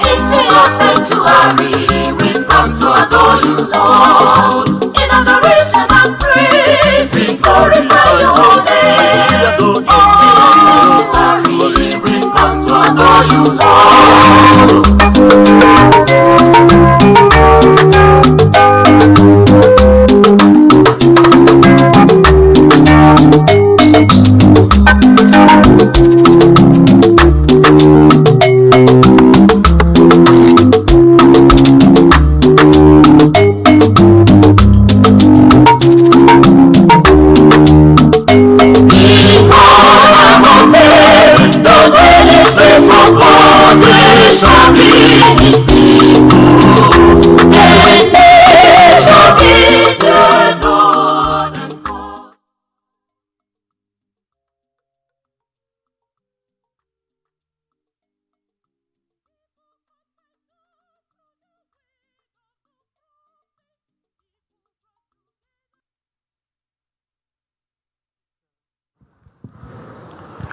Into your sanctuary, we've come to adore you, Lord.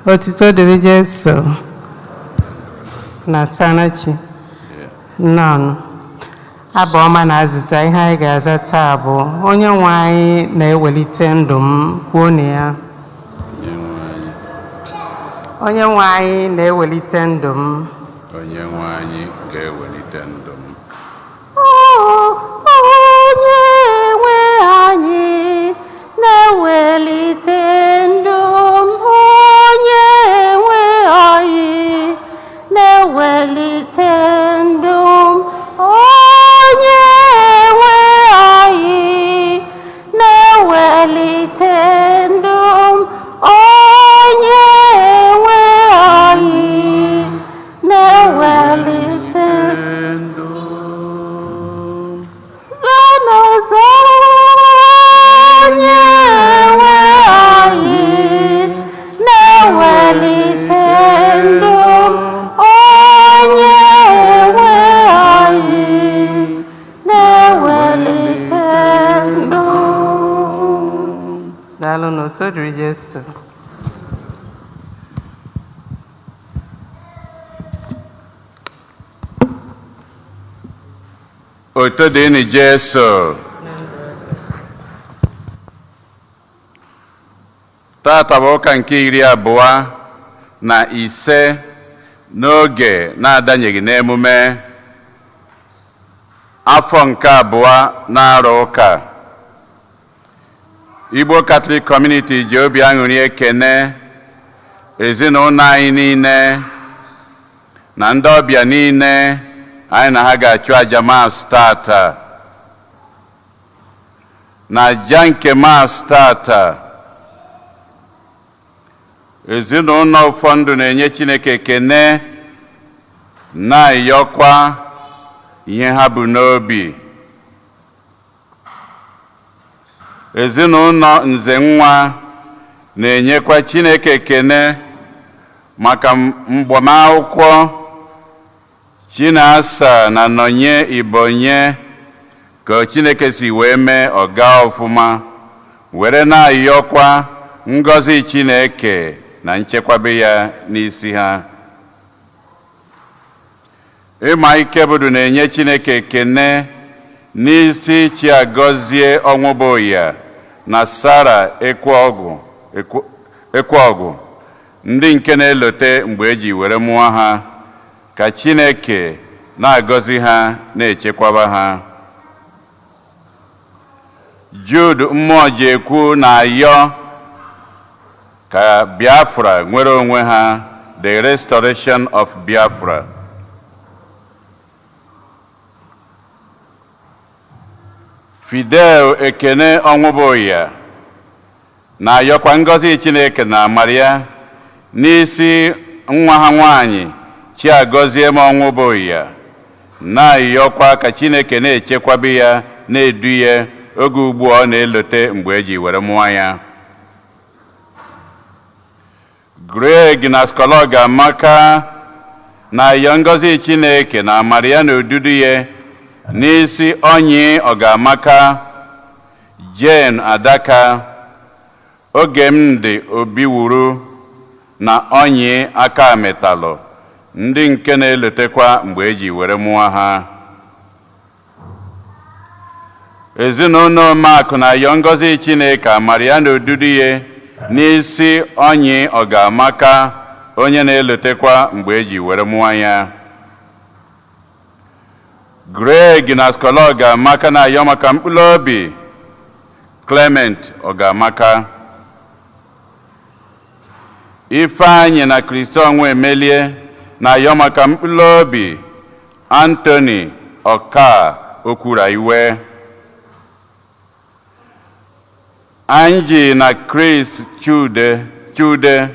Otito dịrị Jesu na Sanachi nọn abụ ọma na azịza ihe anyị ga-aza taa bụ onye nwe anyị na-ewelite ndụ m kwuo na ya. Onye nwe anyị na-ewelite ndụ m. Onye nwe anyị ga-ewelite ndụ m. Onye nwe anyị na-ewelite ndụ m. Onye nwe anyị na-ewelite ndụ m. Onye nwe anyị na-ewelite ndụ m. Onye nwe anyị na-ewelite ndụ m. N'ụzọ onye nwe anyị na-ewelite ndụ m. Onye nwe anyị na-ewelite ndụ m. Daalụ n'otu dịrị Jesu. Otu dị ni Jesu. Tata bụ ụka nke 25 n'oge na-adanyeghị n'emume afọ nke 2 na-arụ ụka. Igbo Catholic Community ji obi aṅụrị ekene ezinụlọ anyị niile na ndị ọbịa niile anyị na ha ga-achụ aja Mass tata. Na aja nke Mass tata, ezinụlọ ụfọdụ na-enye Chineke ekene na-ayọkwa ihe ha bụ n'obi. Ezinụlọ Nze Nwa na-enyekwa Chineke ekene maka mgbamakwụkwọ Chinasa na Nonye Ibonye ka Chineke si wee mee ọga ọfụma, were na-ayọkwa ngọzi Chineke na nchekwabe ya n'isi ha. Ịma ike bụdụ na-enye Chineke ekene n'isi Chiagozie Onwuboya na Sara Ekweọgụ, ndị nke na-elote mgbe eji were mụọ ha, ka Chineke na-agọzi ha na-echekwaba ha. Jude Mmụọjekwu na-ayọ ka Biafra nwere onwe ha, the restoration of Biafra. Fidel Ekene Onwuboya na-ayọkwa ngọzi Chineke na Maria n'isi nwa ha nwanyị Chiagozie Onwuboya, na-ayọkwa ka Chineke na-echekwabe ya na-edu ya oge ugbu ọ na-elote mgbe eji were mụọ ya. Greg na Skologa Amaka na-ayọ ngọzi Chineke na Maria na odudu ya n'isi Onyi Ọgamaka, Jane Adaka, Ogemdi Obiwuru na Onyi Aka Metalụ, ndị nke na-elotekwa mgbe eji were mụọ ha. Ezinụlọ Mark na-ayọ ngọzi Chineke Maria na odudu ya n'isi Onyi Ọgamaka, onye na-elotekwa mgbe eji were mụọ ya. Greg na Skologa Amaka na-ayọ maka mkpụrụ obi Clement Ọgamaka. Ifeanyị na Kristian Nwemelie na-ayọ maka mkpụrụ obi Anthony Ọka Okwuraiwe. Angie na Chris Chude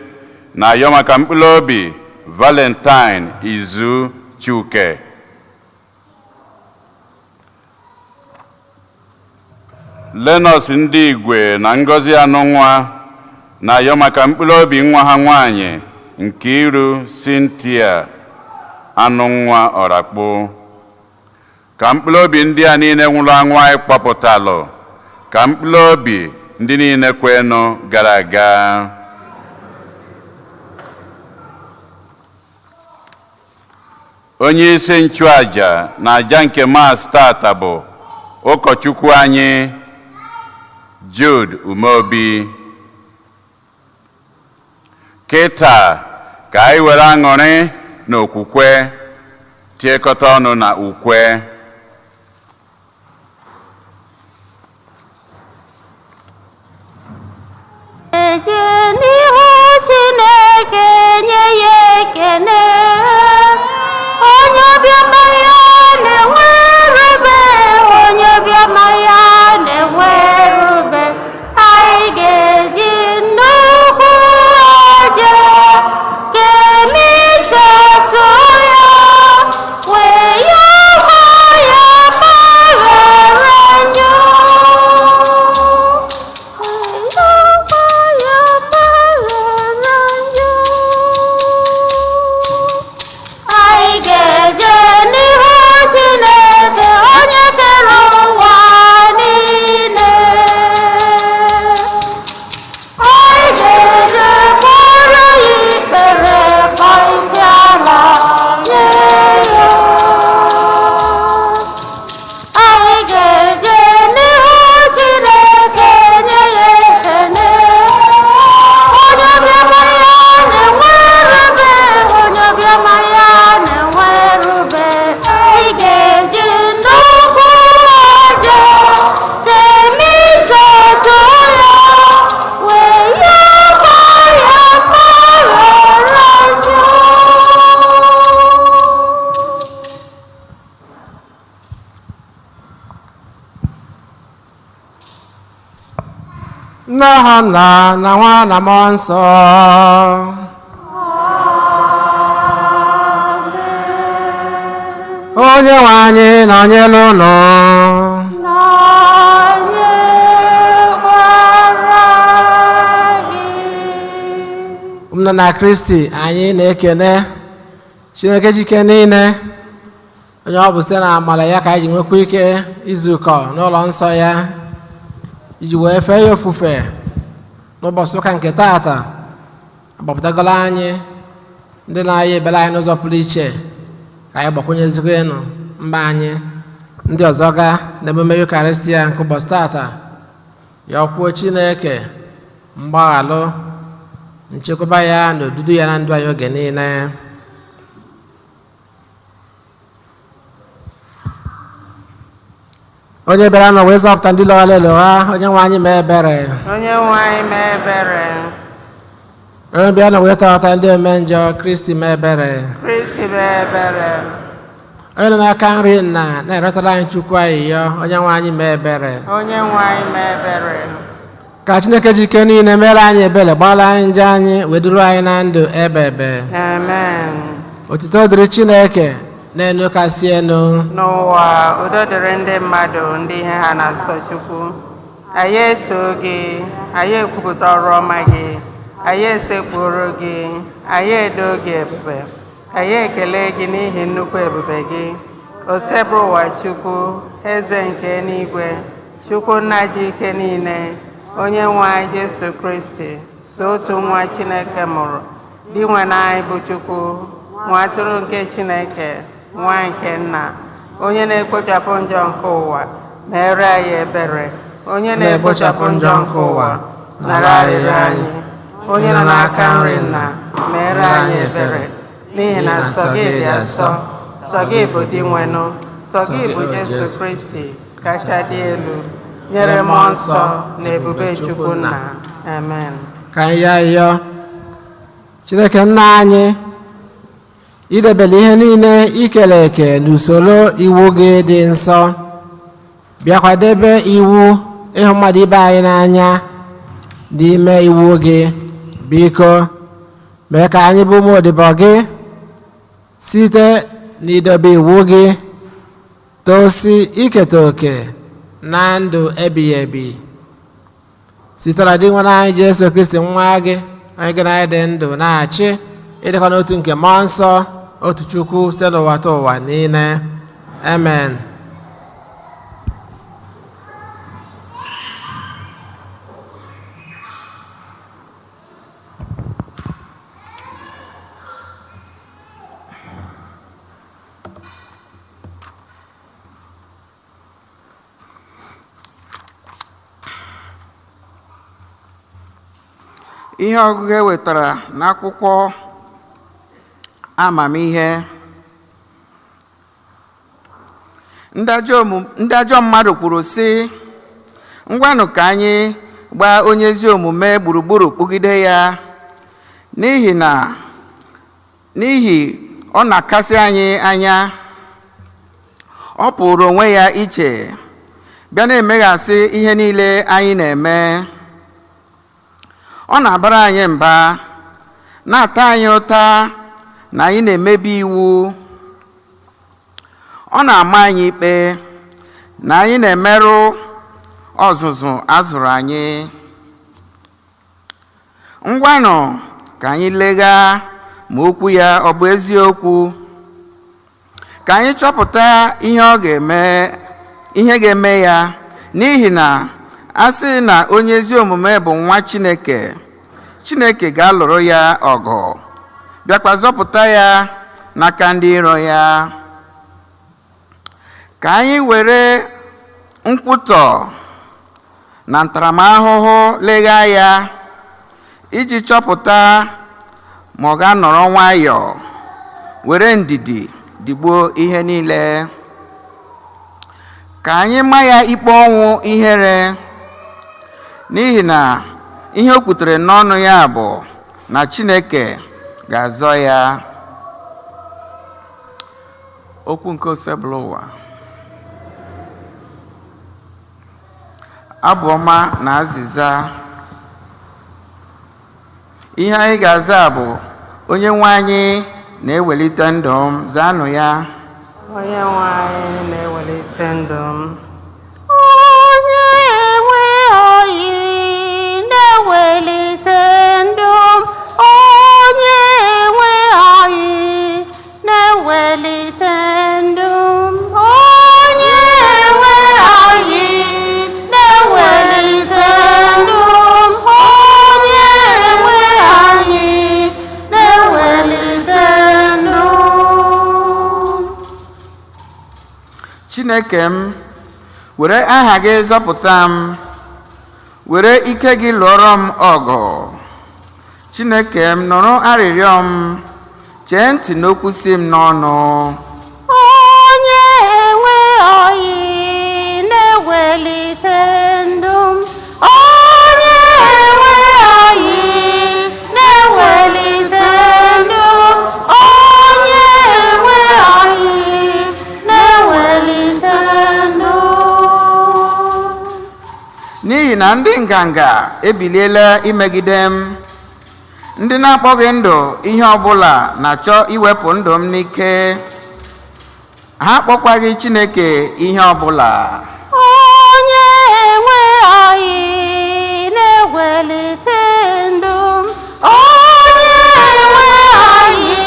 na-ayọ maka mkpụrụ obi Valentine Izu Chuke. Lenọs ndị Igwe na Ngozi Anụnwa na-ayọ maka mkpụrụ obi nwa ha nwanyị Nkiru Cynthia Anụnwa Ọrakpụ. Ka mkpụrụ obi ndị a niile nwụrụ anwụ anyị kpọpụtalụ, ka mkpụrụ obi ndị niile kwenụ gara aga. Onye isi nchụaja na aja nke Mass tata bụ ụkọchukwu anyị Jude Umeobi. Kịta ka anyị were aṅụrị na okwukwe tiekọta ọnụ na ukwe. N'aha Nna na Nwa na Mmụọ Nsọ. Onye nwe anyị nọnyere unu. Ụmụnna na Kristi, anyị na-ekene Chineke jike niile, onye ọ bụ site na amara ya ka anyị ji nwekwa ike izukọ n'ụlọ nsọ ya iji wee fee ya ofufe n'ụbọchị ụka nke taata. Agbapụtagolo anyị ndị na-aya ebere anyị n'ụzọ pụrụ iche ka anyị gbakwunyeziri enu mba anyị ndị ọzọ ga n'emume Eucharistia nke ụbọchị taata. Ya ọkwuo Chineke mgbaghalụ, nchekwaba ya na odudu ya na ndụ anyị oge niile. Onye bịara n'ụwa ịzọpụta ndị lọghara elogha, onye nwe anyị mee ebere. Onye nwe anyị mee ebere. Onye bịara n'ụwa ịtọghata ndị ome njọ, Kristi mee ebere. Kristi mee ebere. Onye nọ n'aka nri Nna na-eretara anyị Chukwu ayịyọ, onye nwe anyị mee ebere. Onye nwe anyị mee ebere. Ka Chineke jike niile mere anyị ebere, gbara anyị njọ anyị, weduru anyị na ndụ ebe. Amen. Otuto dịrị Chineke n'elu kasị elu. N'ụwa udo dịrị ndị mmadụ ndị ihe ha na-asọ Chukwu. Anyị etoo gị, anyị ekwupụta ọrụ ọma gị, anyị esekpuru gị, anyị edo gị ebube, anyị ekele gị n'ihi nnukwu ebube gị. Osebụrụ ụwa Chukwu, eze nke eluigwe, Chukwu nna ji ike niile, onye nwe anyị Jesu Kristi, so otu nwa Chineke mụrụ, dị nwe anyị bụ Chukwu, nwa atụrụ nke Chineke, nwa nke Nna, onye na-ekpochapụ njọ nke ụwa, mere anyị ebere. Onye na-ekpochapụ njọ nke ụwa, nara arịrịọ anyị. Onye nọ n'aka nri Nna, mere anyị ebere. N'ihi na sọ gị dị asọ, sọ gị bụ dị nwenụ, sọ gị bụ Jesu Kristi kacha dị elu, nyere Mmụọ Nsọ na ebube Chukwu Nna. Amen. Ka anyị yọọ Chineke Nna anyị, idebere ihe niile ikere eke n'usoro iwu gị dị nsọ, bịakwa debe iwu ịhụ mmadụ ibe anyị n'anya n'ime iwu gị. Biko mee ka anyị bụ ụmụ odibo gị site na idobe iwu gị tosi iketa oke na ndụ ebighị ebi site na dị nwa anyị Jesu Kristi nwa gị onye gị na anyị dị ndụ na-achị ịdịkọ n'otu nke mmụọ nsọ otu Chukwu site n'ụwa ta ụwa niile. Amen. Ihe ọgụgụ ewetara n'akwụkwọ amamihe. Ndị ajọ mmadụ kwuru sị, ngwanụ ka anyị gbaa onye ezi omume gburugburu kpụgide ya, n'ihi ọ na-akasị anyị anya. Ọ pụrụ onwe ya iche bịa na-emeghasị ihe niile anyị na-eme. Ọ na-abara anyị mba, na-ata anyị ụta na anyị na-emebi iwu. Ọ na-ama anyị ikpe na anyị na-emerụ ọzụzụ azụrụ anyị. Ngwanụ ka anyị leghaa ma okwu ya ọ bụ eziokwu, ka anyị chọpụta ihe ga-eme ya, n'ihi na a sị na onye ezi omume bụ nwa Chineke, Chineke ga-alụrụ ya ọgụ, bịakwa zọpụta ya n'aka ndị iro ya. Ka anyị were nkwutọ na ntaramahụhụ leghaa ya, iji chọpụta ma ọ ga-anọrọ nwayọọ were ndidi digbuo ihe niile. Ka anyị maa ya ikpe ọnwụ ihere, n'ihi na ihe o kwutere n'ọnụ ya bụ na Chineke ga-azọ ya. Okwu nke osebụla ụwa. Abụ ọma na azịza. Ihe anyị ga-aza bụ, onye nwe anyị na-ewelite ndụ m, zaanụ ya. Onye nwe anyị na-ewelite ndụ m. Welite ndụ m, onye nwe anyị na-ewelite ndụ m, onye nwe anyị na-ewelite ndụ m, onye nwe anyị na-ewelite ndụ m. Chineke m, were aha gị zọpụta m, were ike gị lụọrọ m ọgụ. Chineke m, nụrụ arịrịọ m, chee ntị n'okwu si m n'ọnụ. Onye nwe anyị na-ewelite ndụ m, onye nwe anyị na-ewelite ndụ m, onye nwe anyị na-ewelite ndụ m. N'ihi na ndị nganga ebiliela imegide m, ndị na-akpọghị ndụ ihe ọbụla na-achọ iwepụ ndụ m n'ike. Ha akpọkwaghị Chineke ihe ọbụla. Onye nwe anyị na-ewelite ndụ m, onye nwe anyị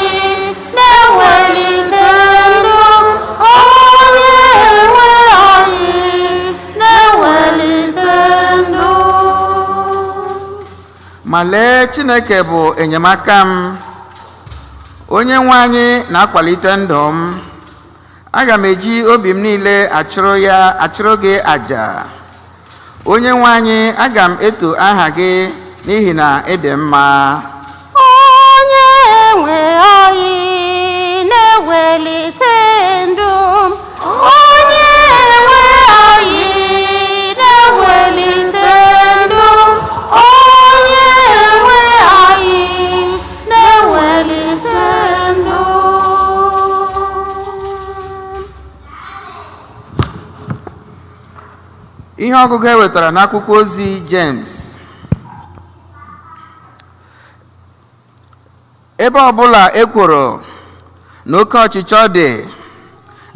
na-ewelite ndụ m, onye nwe anyị na-ewelite ndụ m. Ma lee, Chineke bụ enyemaka m, onye nwe anyị na-akwalite ndụ m. Aga m eji obi m niile achụrụ gị àjà. Onye nwe anyị, aga m eto aha gị n'ihi na ị dị mma. Onye nwe anyị na-ewelite ndụ m, onye nwe anyị na-ewelite ndụ m, onye nwe anyị na-ewelite ndụ m. Ihe ọgụgụ ewetara n'akwụkwọ ozi James. Ebe ọbụla ekworo na oke ọchịchọ dị,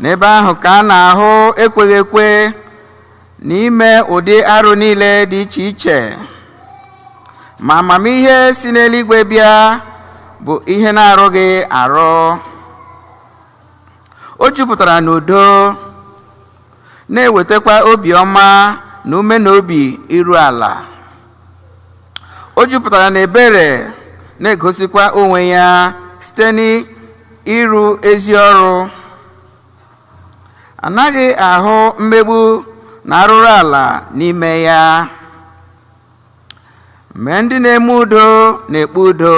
n'ebe ahụ ka a na-ahụ ekweghị ekwe n'ime ụdị arụ niile dị iche iche. Ma amamihe si n'eluigwe bịa bụ ihe na-arụghị arụ. O jupụtara n'udo, na-ewetakwa obiọma na ume na obi iru ala. O jupụtara n'ebere, na-egosikwa onwe ya site n'ịrụ ezi ọrụ. Anaghị ahụ mmegbu na arụrụ ala n'ime ya. Mgbe ndị na-eme udo na-ekpe udo,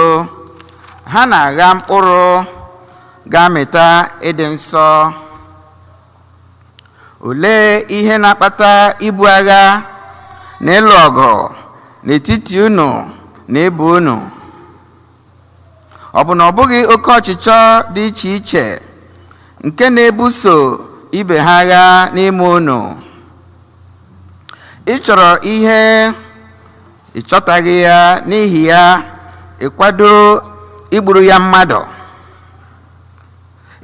ha na-agha mkpụrụ ga-amịta ịdị nsọ. Olee ihe na-akpata ibu agha na ịlụ ọgụ n'etiti unu na ibe unu? Ọ bụ na ọ bụghị oke ọchịchọ dị iche iche nke na-ebuso ibe ha agha n'ime unu? Ị chọrọ ihe ị chọtaghị ya, n'ihi ya ịkwado igburu ya mmadụ.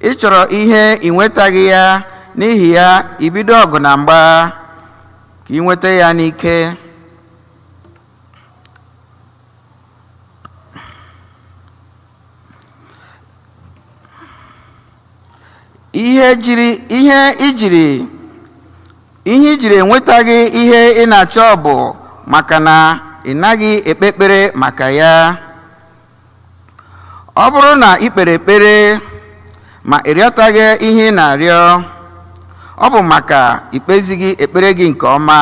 Ị chọrọ ihe ị nwetaghị ya, n'ihi ya ibido ọgụ na mgba ka ị nweta ya n'ike. Ihe ijiri enwetaghị ihe ị na-achọ bụ maka na ị naghị ekpe ekpere maka ya. Ọ bụrụ na ị kpere ekpere ma ị rịọtaghị ihe ị na-arịọ, ọ bụ maka ikpezighị ekpere gị nke ọma.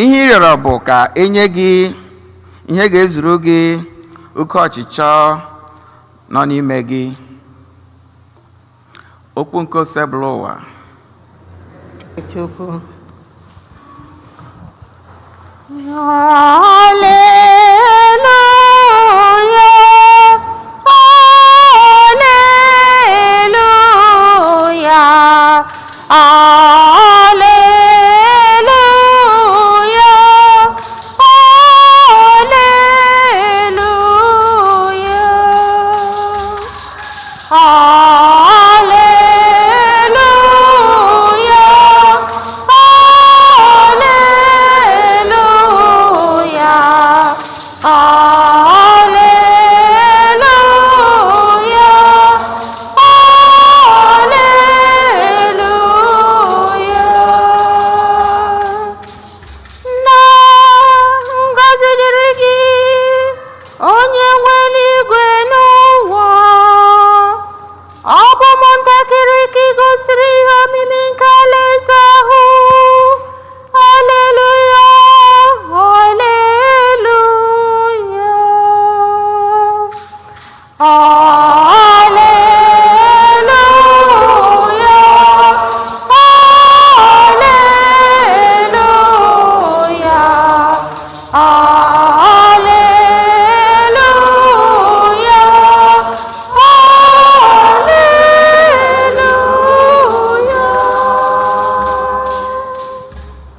Ihe ị rịọrọ bụ ka enye gị ihe ga-ezuru gị oke ọchịchọ nọ n'ime gị. Okwu nke osebụla ụwa. Chukwu.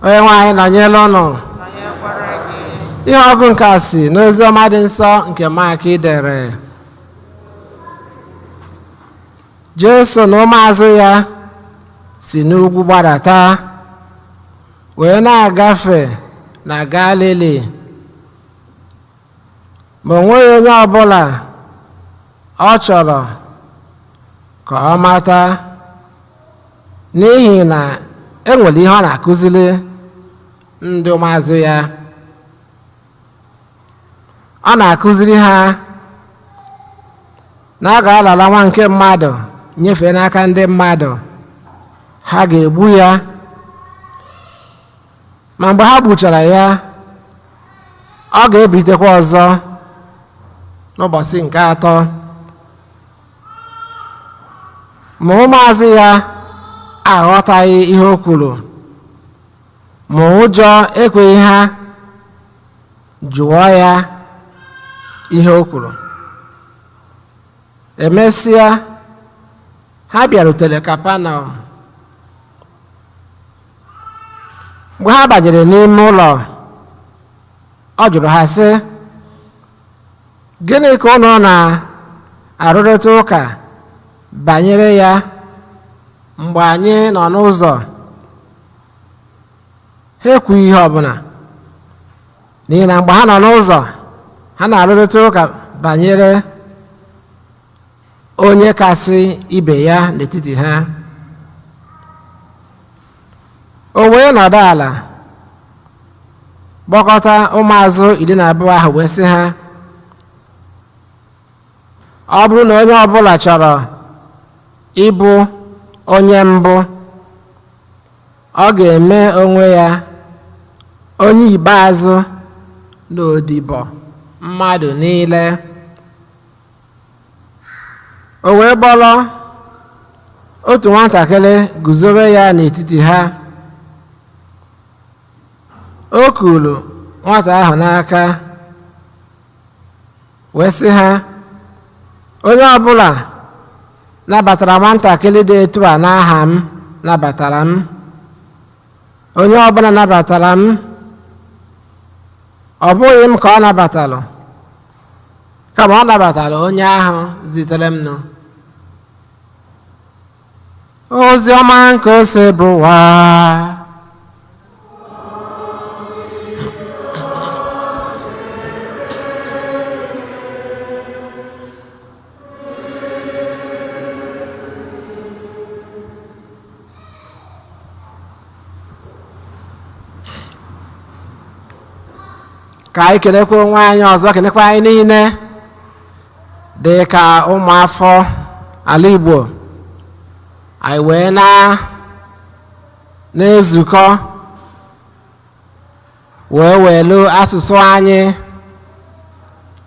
Onye nwe anyị nọnyere ụnụ. Ihe ọgụ nke a si n'ozi ọma dị nsọ nke Mak dere. Jesu na ụmụazụ ya si n'ugwu gbadata wee na-agafe na Galili, ma o nweghị onye ọbụla ọ chọrọ ka ọ mata, n'ihi na enwere ihe ọ na-akụziri ndị ụmụazụ ya. Ọ na-akụziri ha na a ga-alala nwa nke mmadụ nyefee n'aka ndị mmadụ, ha ga-egbu ya, ma mgbe ha gbuchara ya, ọ ga-ebilitekwa ọzọ n'ụbọchị nke atọ. Ma ụmụazụ ya aghọtaghị ihe o kwuru, ma ụjọ ekweghị ha jụọ ya ihe o kwuru. Emesịa, ha bịarutere Kapanọm. Mgbe ha banyere n'ime ụlọ, ọ jụrụ ha sị, "Gịnị ka unu na-arụrịta ụka banyere ya mgbe anyị nọ n'ụzọ. Ha ekwughị ihe ọbụla n'ihi na mgbe ha nọ n'ụzọ ha na-arụrịta ụka banyere onye kasị ibe ya n'etiti ha. O wee nọdụ ala kpọkọta ụmụazụ 12 ahụ wee sị ha, ọ bụrụ na onye ọbụla chọrọ ịbụ onye mbụ, ọ ga-eme onwe ya onye ikpeazụ n'odibo mmadụ niile. O wee kpọrọ otu nwatakịrị guzobe ya n'etiti ha. O kuru nwata ahụ n'aka wee sị ha, onye ọbụla nabatara nwatakịrị dị etu a n'aha m nabatara m. Onye ọbụla nabatara m, ọ bụghị m ka ọ nabatalụ, kama ọ nabatara onye ahụ zitere m nụ. Ozi ọma nke o si bụ ụwa. Ka anyị kelekwa onwe anyị ọzọ, kelekwa anyị niile dị ka ụmụafọ ala Igbo. Anyị wee na-ezukọ wee welu asụsụ anyị,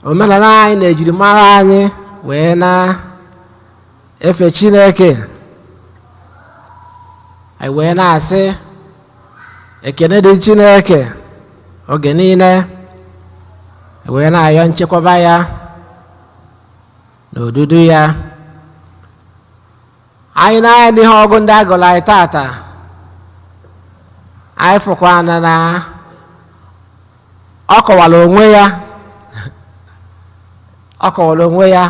omenala anyị na ejirimara anyị wee na-efe Chineke. Anyị wee na-asị ekene dị Chineke oge niile, wee na-ayọ nchekwaba ya n'odudu ya. Anyị na-anya n'ihe ọgụ ndị agụrụ anyị tata, anyị fụkwana na ọ kọwara onwe ya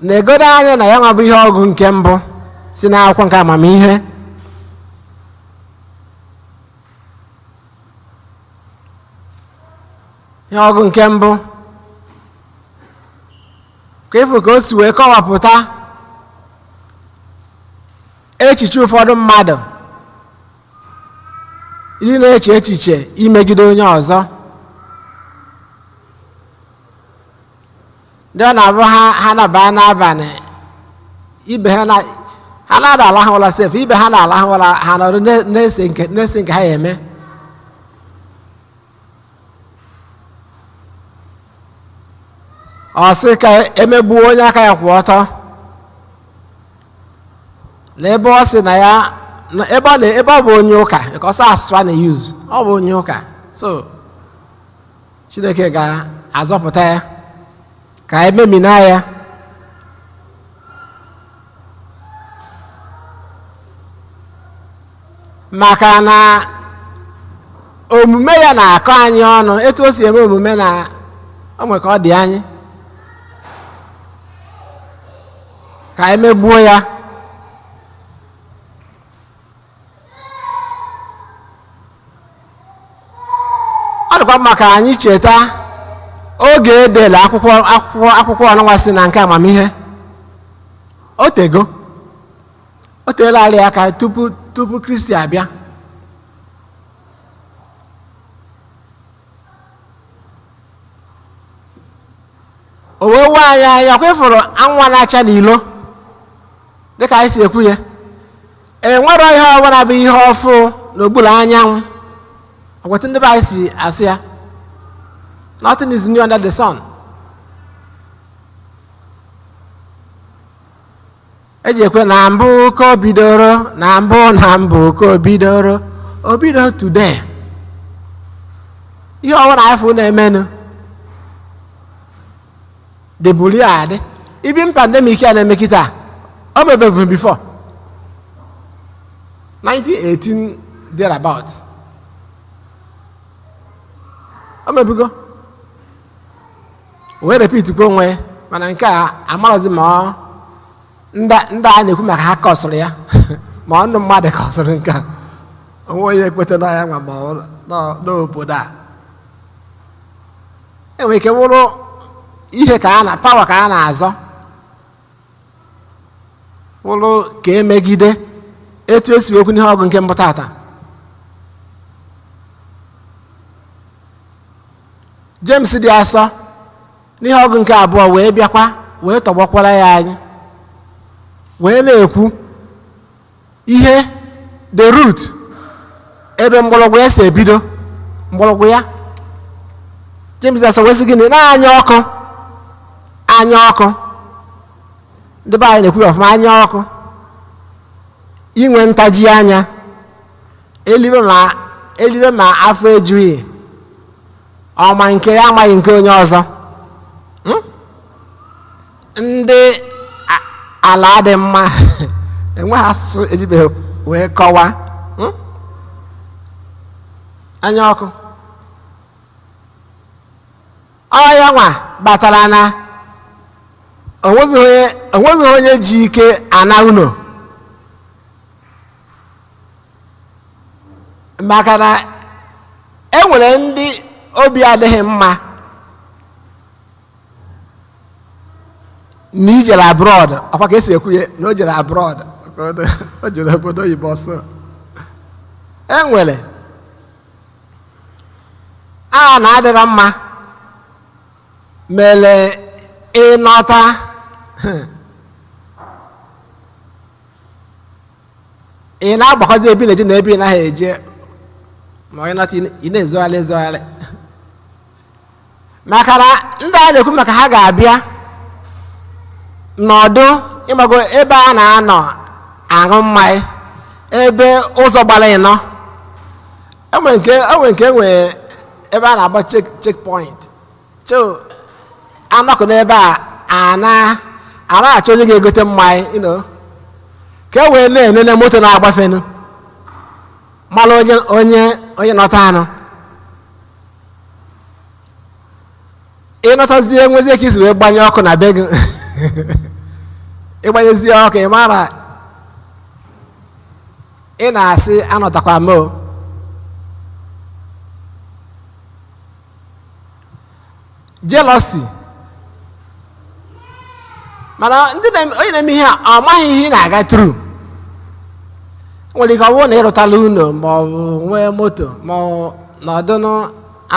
na-egodo anya na ya nwabụ ihe ọgụ nke mbụ si n'akwụkwọ nke amamihe. Ihe ọgụ nke mbụ ka ịfụ ka o si wee kọwapụta echiche ụfọdụ mmadụ ndị na-eche echiche imegide onye ọzọ. Ndị ọ na-abụ ha naba n'abalị, ibe ha na-ada alahụ ụra sef, ibe ha na-alahụ ụra, ha nọrọ na-ese nke ha ya eme. Ọ sị ka emegbuo onye aka ya kwụ ọtọ, na ebe ọ sị na ya ebe ọ bụ onye ụka, ka ọ sị asụsụ a na-eyuzu, ọ bụ onye ụka, so Chineke ga-azọpụta ya ka ememina ya. Maka na omume ya na-akọ anyị ọnụ, etu o si eme omume na o nwere ka ọ dị anyị, ka emegbuo ya. Ọ dịkwa maka anyị cheta oge edela akwụkwọ ọnụnwa si na nke amamihe. O teela ala aka tupu Kristi abịa. O wee wee anyị anya kwefụrụ anwa na-acha n'ilo dịka anyị si ekwu ya. Enwero ihe ọbụla bụ ihe ọfụ n'okpuru anyanwụ. Ọgwetụ ndị be anyị si asụ ya, nothing is new under the sun. Eji ekwe na mbụ ka o bidoro, na mbụ ka o bido today. Ihe ọbụla anyị fụ na-emenụ debuli adị. Even pandemic a na-eme kịta, o mebevu before 1918 thereabout. O mebugo, wee repeat kwa onwe mana nke a amarozi ma ndị a na-ekwu maka ha kọsụrụ ya ma ndụ mmadụ kọsụrụ nke a onwe onye ekweta na ya ma n'obodo a enwere ike bụrụ ihe ka pawa ka a na-azọ bụrụ ka emegide etu esi okwu n'ihe ọgụ nke mbụ tata. James dị asọ n'ihe ọgụ nke abụọ wee bịakwa wee tọgbọkwara ya anyị wee na-ekwu ihe the root ebe mgbọrọgwụ ya si ebido mgbọrọgwụ ya. James asọ wee sị gịnị na anya ọkụ ndị be anyị na-ekwu ọfụma anya ọkụ inwe ntaji anya elibe ma afọ ejughị ọma nke ya amaghị nke onye ọzọ ndị ala dị mma enweghị asụsụ ejibeghị wee kọwaa anya ọkụ ọya nwa batara na onweghị onye ji ike ana uno maka na enwere ndị obi adịghị mma na ijere abroad ọkwa ka esi ekwu ya na o jere abroad o jere obodo oyibo ọsọ enwere a na-adịrọ mma mere ịnọta ị na-agbakọzi ebi na-eje na ebe ị naghị eje ma onye nọta ị na-ezogharị maka na ndị a na-ekwu maka ha ga-abịa nọdụ ịmago ebe a na-anọ aṅụ mmanya ebe ụzọ gbara ịnọ enwe nke ebe a na-agba checkpoint anọkụ n'ebe a na-achọ onye ga-egote mmanya ka e wee na-enene moto na-agbafenu mara onye nọta anụ ịnọtazie nwezie ka isi wee gbanye ọkụ na be gị ịgbanyezie ọkụ ị mara ị na-asị anọtakwa m jealousy mana onye na-eme ihe a ọ maghị ihe ị na-aga tru nwere ike ọ bụrụ na ịrụtala ụlọ ma ọ bụ nwee moto ma ọ nọdụ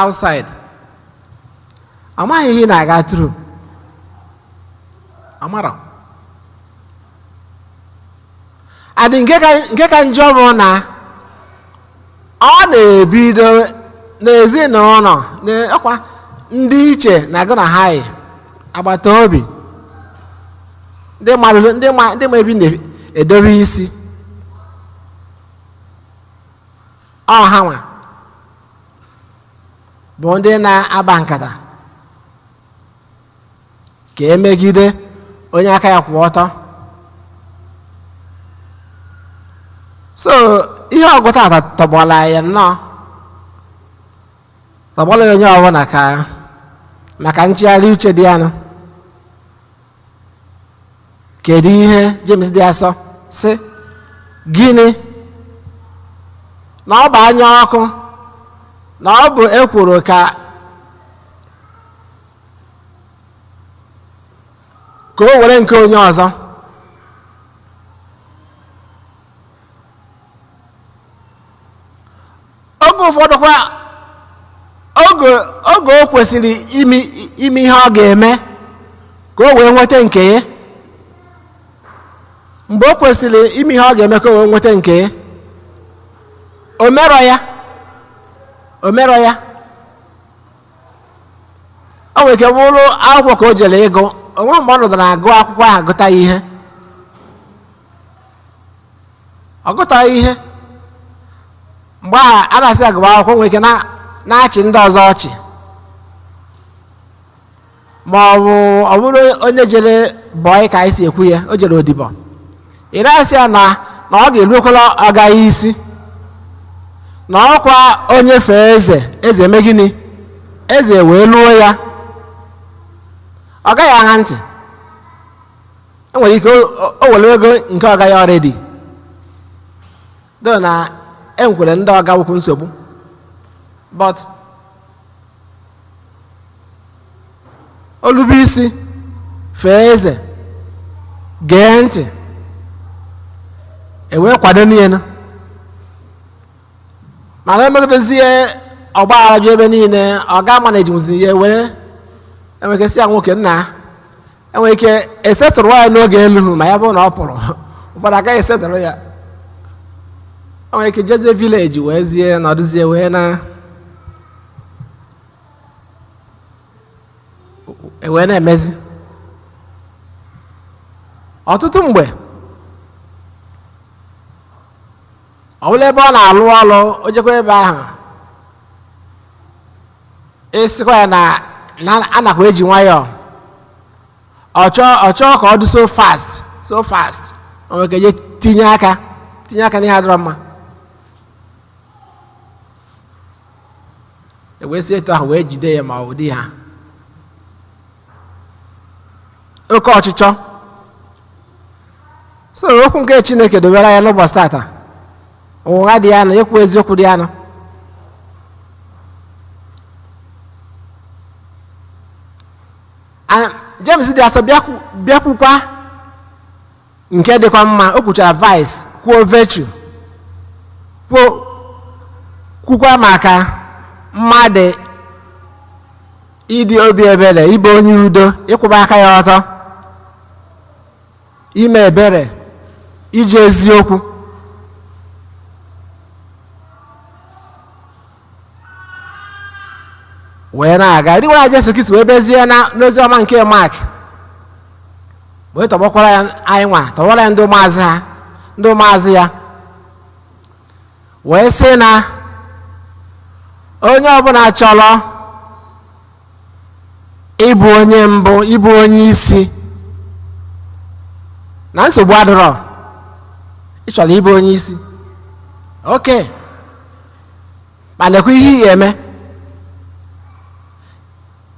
outside ọ maghị ihe ị na-aga tru amara adị nke ka njọ bụ na ọ na-ebido n'ezinụlọ ọkwa ndị iche na-agụ na ha agbata obi ndị ma ebi na-edobe isi ọha nwa bụ ndị na-aba nkata ka emegide onye aka ya kwụ ọtọ. So ihe ọgụ tata tọgbọla ya nnọọ tọgbọla ya onye ọbụla maka nchigharị uche dị anụ. Kedu ihe James dị asọ sị gịnị na ọ bụ anya ọkụ na ọ bụ ekworo ka o were nke onye ọzọ. Oge ụfọdụ kwa oge o kwesịrị ime ihe ọ ga-eme ka o wee nweta nke ya mgbe o kwesịrị ime ihe ọ ga-eme ka o wee nweta nke ya o merọ ya o nwere ike bụrụ akwụkwọ ka o jere ịgụ onwe mgbe ọ nọdụrụ agụ akwụkwọ ahụ agụta ihe ọ gụtara ihe mgbe ahụ a na-asị agụba akwụkwọ nwere ike na-achị ndị ọzọ ọchị ma ọ bụrụ onye jere bọị ka anyị si ekwu ya o jere odibo ị na-asị ya na ọ ga-eruokwala ọgaghị isi na ọkwa onye fee eze eme gịnị eze wee lụọ ya ọ gaghị aṅa ntị. Enwere ike o were ego nke ọ gaghị already do na enwere ndị ọga wukwu nsogbu, but olube isi fee eze gee ntị ewee kwado niile, mana emegodozie ọgbaghara ju ebe niile, ọ ga-ama na ejimụzi ya were enwere ike si ya nwoke nna enwere ike esetụrụ ya n'oge elu ma ya bụrụ na ọ pụrụ, ụfọdụ agaghị esetụrụ ya. Enwere ike jezie vileji wee zie nọdụzie wee na-emezi. Ọtụtụ mgbe ọ bụla ebe ọ na-alụ ọrụ o jekwa ebe ahụ ịsịkwa ya na anakwa eji nwayọọ, ọ chọọ ka ọ dị so fast o nwere ike je tinye aka n'ihe adịrọ mma, ewee si etu ahụ wee jide ya ma ọ bụ di ha. Oke ọchịchọ. So okwu nke Chineke dobere ya n'ụbọchị tata, ụgha dị ya na ekwu eziokwu dị ya na James dị asọ bịakwukwa nke dịkwa mma. O kwuchara vice, kwuo virtue, kwukwa maka mmadụ ịdị obi ebere, ịbụ onye udo, ịkwụba aka ya ọtọ, ime ebere, iji eziokwu. Wee na-aga dịkwara Jesu Kristi wee bezie n'ozi ọma nke Mark, wee tọgbọkwara ya anyị nwa, tọgbọrọ ya ndị ụmụazụ ya, wee sị na onye ọbụla chọrọ ịbụ onye mbụ, ịbụ onye isi, na nsogbu adịrọ. Ị chọrọ ịbụ onye isi, oke, ma nekwa ihe ị ga-eme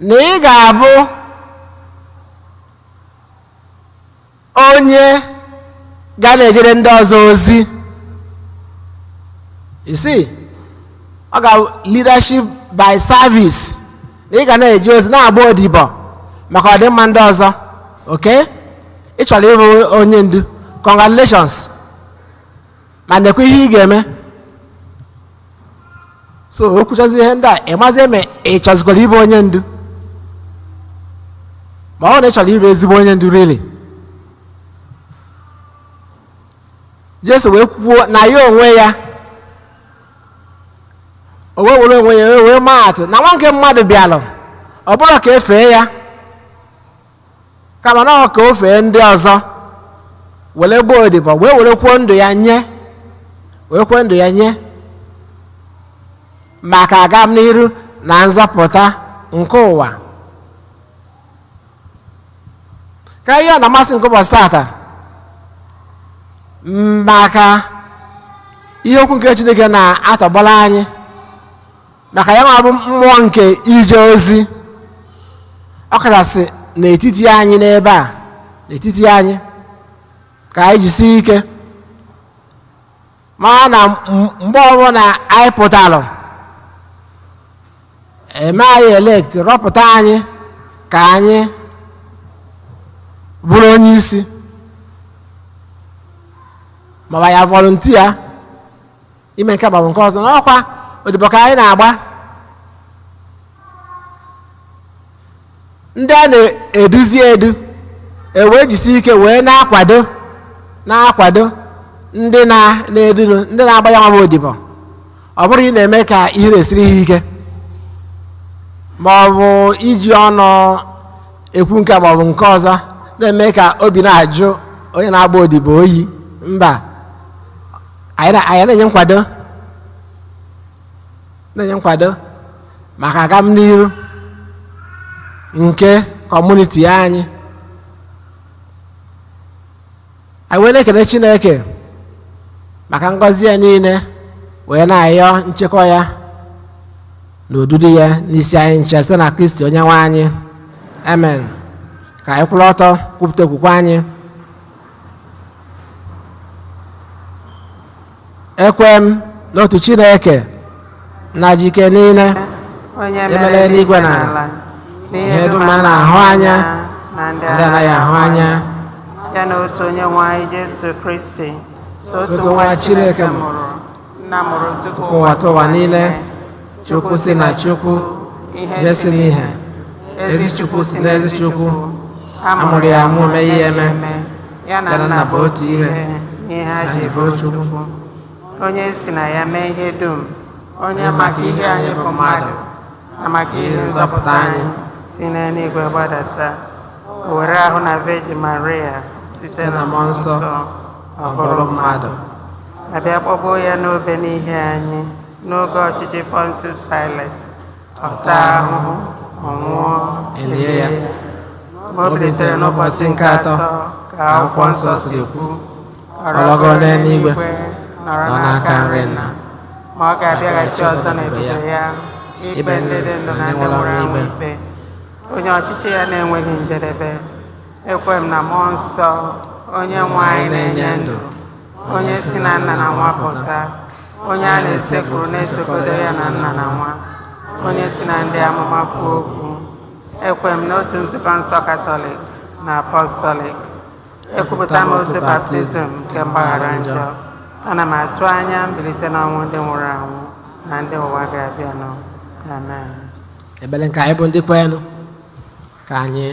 na ị ga-abụ onye ga na-ejere ndị ọzọ ozi. You see, ọ ga leadership by service, na ị ga na-eje ozi na-agba odibo maka ọdịmma ndị ọzọ. Okay, ị chọrọ ịbụ onye ndu, congratulations, ma nekwa ihe ị ga-eme. So o kwuchazi ihe ndị a, ịmazi eme ị chọzikwara ịbụ onye ndu, ma ọ na ị chọrọ ịbụ ezigbo onye ndu really. Jesu wee kwuo na ya onwe ya, o wee were onwe ya wee maa atụ na nwa nke mmadụ bịalụ ọ bụrụ ka efee ya, kama na ọ ka o fee ndị ọzọ, were gbuo odibo, wee werekwuo ndụ ya nye maka agam n'iru na nzọpụta nke ụwa. Ka ihe ọ na-amasị nke ụbọchị tata maka ihe okwu nke Chineke na-atọgbọrọ anyị, maka ya nwa bụ mmụọ nke ije ozi, ọ kachasị n'etiti anyị n'ebe a, n'etiti anyị ka anyị jisie ike, ma na mgbe ọbụla anyị pụtalụ eme anyị elect, rọpụta anyị ka anyị bụrụ onye isi, ma ya volunteer ime nke maọbụ nke ọzọ, n'ọkwa odibo ka anyị na-agba. Ndị a na-eduzi ewee jisi ike wee na-akwado ndị na-eduru, ndị na-agba ya nwa odibo. Ọ bụrụ ị na-eme ka ihe resiri ha ike, ma ọ bụ iji ọnụ ekwu nke maọbụ nke ọzọ, na-eme ka obi na-ajụ onye na-agba odibo oyi. Mba, anyị na-enye nkwado maka agam n'iru nke kọmuniti anyị. Anyị wee na-ekele Chineke maka ngọzi ya niile, wee na-ayọ nchekwa ya na odudu ya n'isi anyị nche site na Kristi onye nwe anyị. Amen. ka anyị kwụrụ ọtọ kwupụta okwukwe anyị. Ekwe m n'otu Chineke na jike niile onye emere n'igwe na ala, ihe dum a na-ahụ anya na ndị ndị anaghị ahụ anya, ya na otu onye nwe anyị Jesu Kristi, otu nwa Chineke mụrụ, nna mụrụ tupu ụwa ụwa niile, Chukwu si na Chukwu, ihe si n'ihe, ezi Chukwu si n'ezi Chukwu, amụrụ ya amụ mee ihe eme, ya na nna bụ otu ihe n'ihe ha ji bụrụ Chukwu, onye si na ya mee ihe dum, onye maka ihe anyị bụ mmadụ na maka ihe nzọpụta anyị si n'eluigwe gbadata, o were ahụ na Virgin Maria site na mmụọ nsọ ọ bụrụ mmadụ, abịa kpọgbuo ya n'obe n'ihe anyị n'oge ọchịchị Pontius Pilate, ọ taa ahụhụ, ọ nwụọ, elie ya, ma o bilitere n'ụbọchị nke atọ ka akwụkwọ nsọ siri kwu, ọ lọgọ n'eluigwe, nọrọ n'aka nri Nna, ma ọ ga-abịaghachi ọzọ n'ebube ya ikpe ndị dị ndụ na ndị nwụrụ anwụ ikpe. Onye ọchịchị ya na-enweghị njedebe. Ekwe m na mmụọ nsọ, onye nwe anyị na-enye ndụ, onye si na nna na nwa pụta, onye a na-esekpuru na-etogodo ya na nna na nwa, onye si na ndị amụma kwuo okwu. Ekwe m n'otu nzukọ nsọ Katọlik na Apọstọlik. Ekwupụta m otu baptizim nke mgbaghara njọ. Ana m atụ anya mbilite n'ọnwụ ndị nwụrụ anwụ na ndị ụwa ga-abịanụ. Amen. Ebele nke anyị bụ ndị kwenụ ka anyị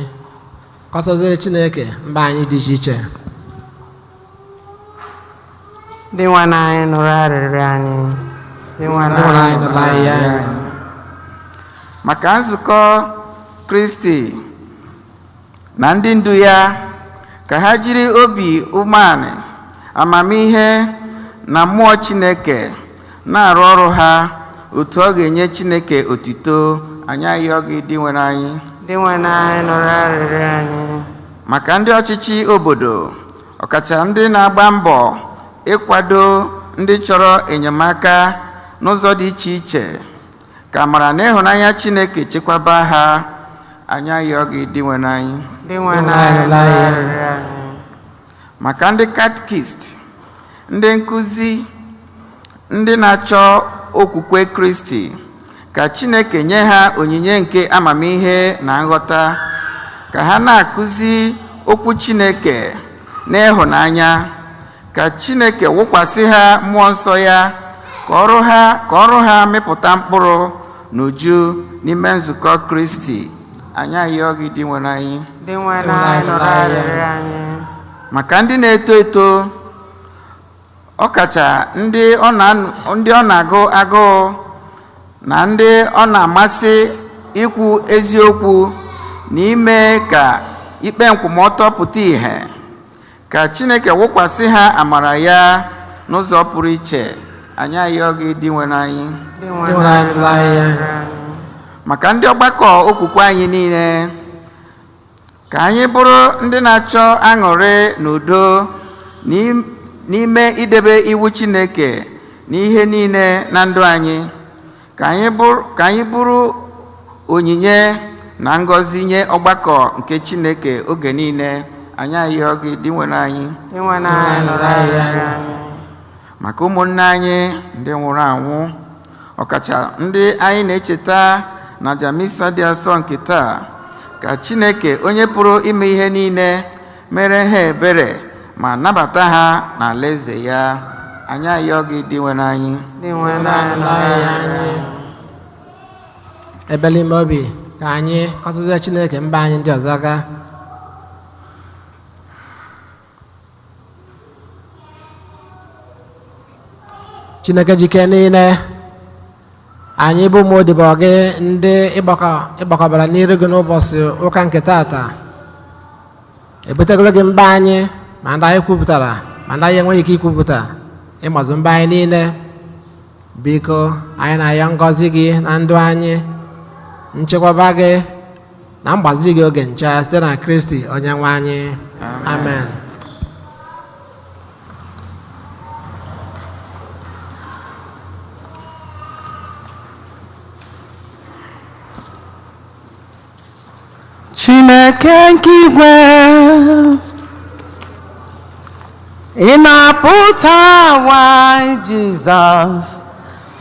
kọsaziri Chineke mba anyị dị iche iche. Dị nwa na anyị nụrụ arịrịọ anyị, dị nwa na anyị nụrụ arịrịọ anyị. Maka nzukọ Kristi na ndị ndu ya, ka ha jiri obi umeala, amamihe na mmụọ Chineke na-arụ ọrụ ha otu ọ ga-enye Chineke otito. Anyị ayọ gị dị nwere anyị. Dị nwa na anyị nụrụ arịrịọ anyị. Maka ndị ọchịchị obodo, ọkacha ndị na-agba mbọ ịkwado ndị chọrọ enyemaka n'ụzọ dị iche iche, ka amara na ịhụnanya Chineke chekwaba ha. Anyị ayọ gị dị nwere anyị. Dị nwa na anyị nụrụ arịrịọ anyị. Maka ndị katikist, ndị nkụzi, ndị na-achọ okwukwe Kristi, ka Chineke nye ha onyinye nke amamihe na nghọta, ka ha na-akụzi okwu Chineke n'ịhụnanya, ka Chineke wụkwasị ha mmụọ nsọ ya, ka ọrụ ha mịpụta mkpụrụ n'uju n'ime nzukọ Kristi. Anyị ayọ gị dị nwere anyị. Dị nwa na anyị nụrụ arịrịọ anyị. Maka ndị na-eto eto, ọkacha ndị ọ na-agụ agụụ na ndị ọ na-amasị ikwu eziokwu na ime ka ikpe nkwụmọtọ pụta ìhè, ka Chineke wụkwasị ha amara ya n'ụzọ pụrụ iche. Anyị ayọ gị dị nwere anyị. Dị nwa na anyị nụrụ arịrịọ anyị. Maka ndị ọgbakọ okwukwe anyị niile, ka anyị bụrụ ndị na-achọ aṅụrị na udo n'ime idebe iwu Chineke n'ihe niile na ndụ anyị, ka anyị bụrụ onyinye na ngọzi nye ọgbakọ nke Chineke oge niile. Anyị ayọ gị dị nwere anyị. Dị nwa na anyị nụrụ arịrịọ anyị. Maka ụmụnne anyị ndị nwụrụ anwụ, ọkacha ndị anyị na-echeta na Jamisa dị asọ nke taa, ka Chineke onye pụrụ ime ihe niile mere ha ebere ma nabata ha n'alaeze ya. Anyị ayọ gị dị nwere anyị. Dị nwa na anyị nụrụ arịrịọ anyị. Ebele ime obi ka anyị kọsazie Chineke mba anyị ndị ọzọ ga. Chineke jike niile, anyị bụ ụmụ odibo gị ndị ịgbakọbara n'iru gị n'ụbọchị ụka nke tata, ebutegoro gị mba anyị, ma ndị anyị kwupụtara ma ndị anyị enweghị ike ikwupụta, ịmazụ mba anyị niile. Biko anyị na-ayọ ngọzi gị na ndụ anyị, nchekwaba gị na mgbaziri gị oge ncha site na Kristi onye nwe anyị. Amen. Chineke nke igwe, ị na-apụta nwa Jizọs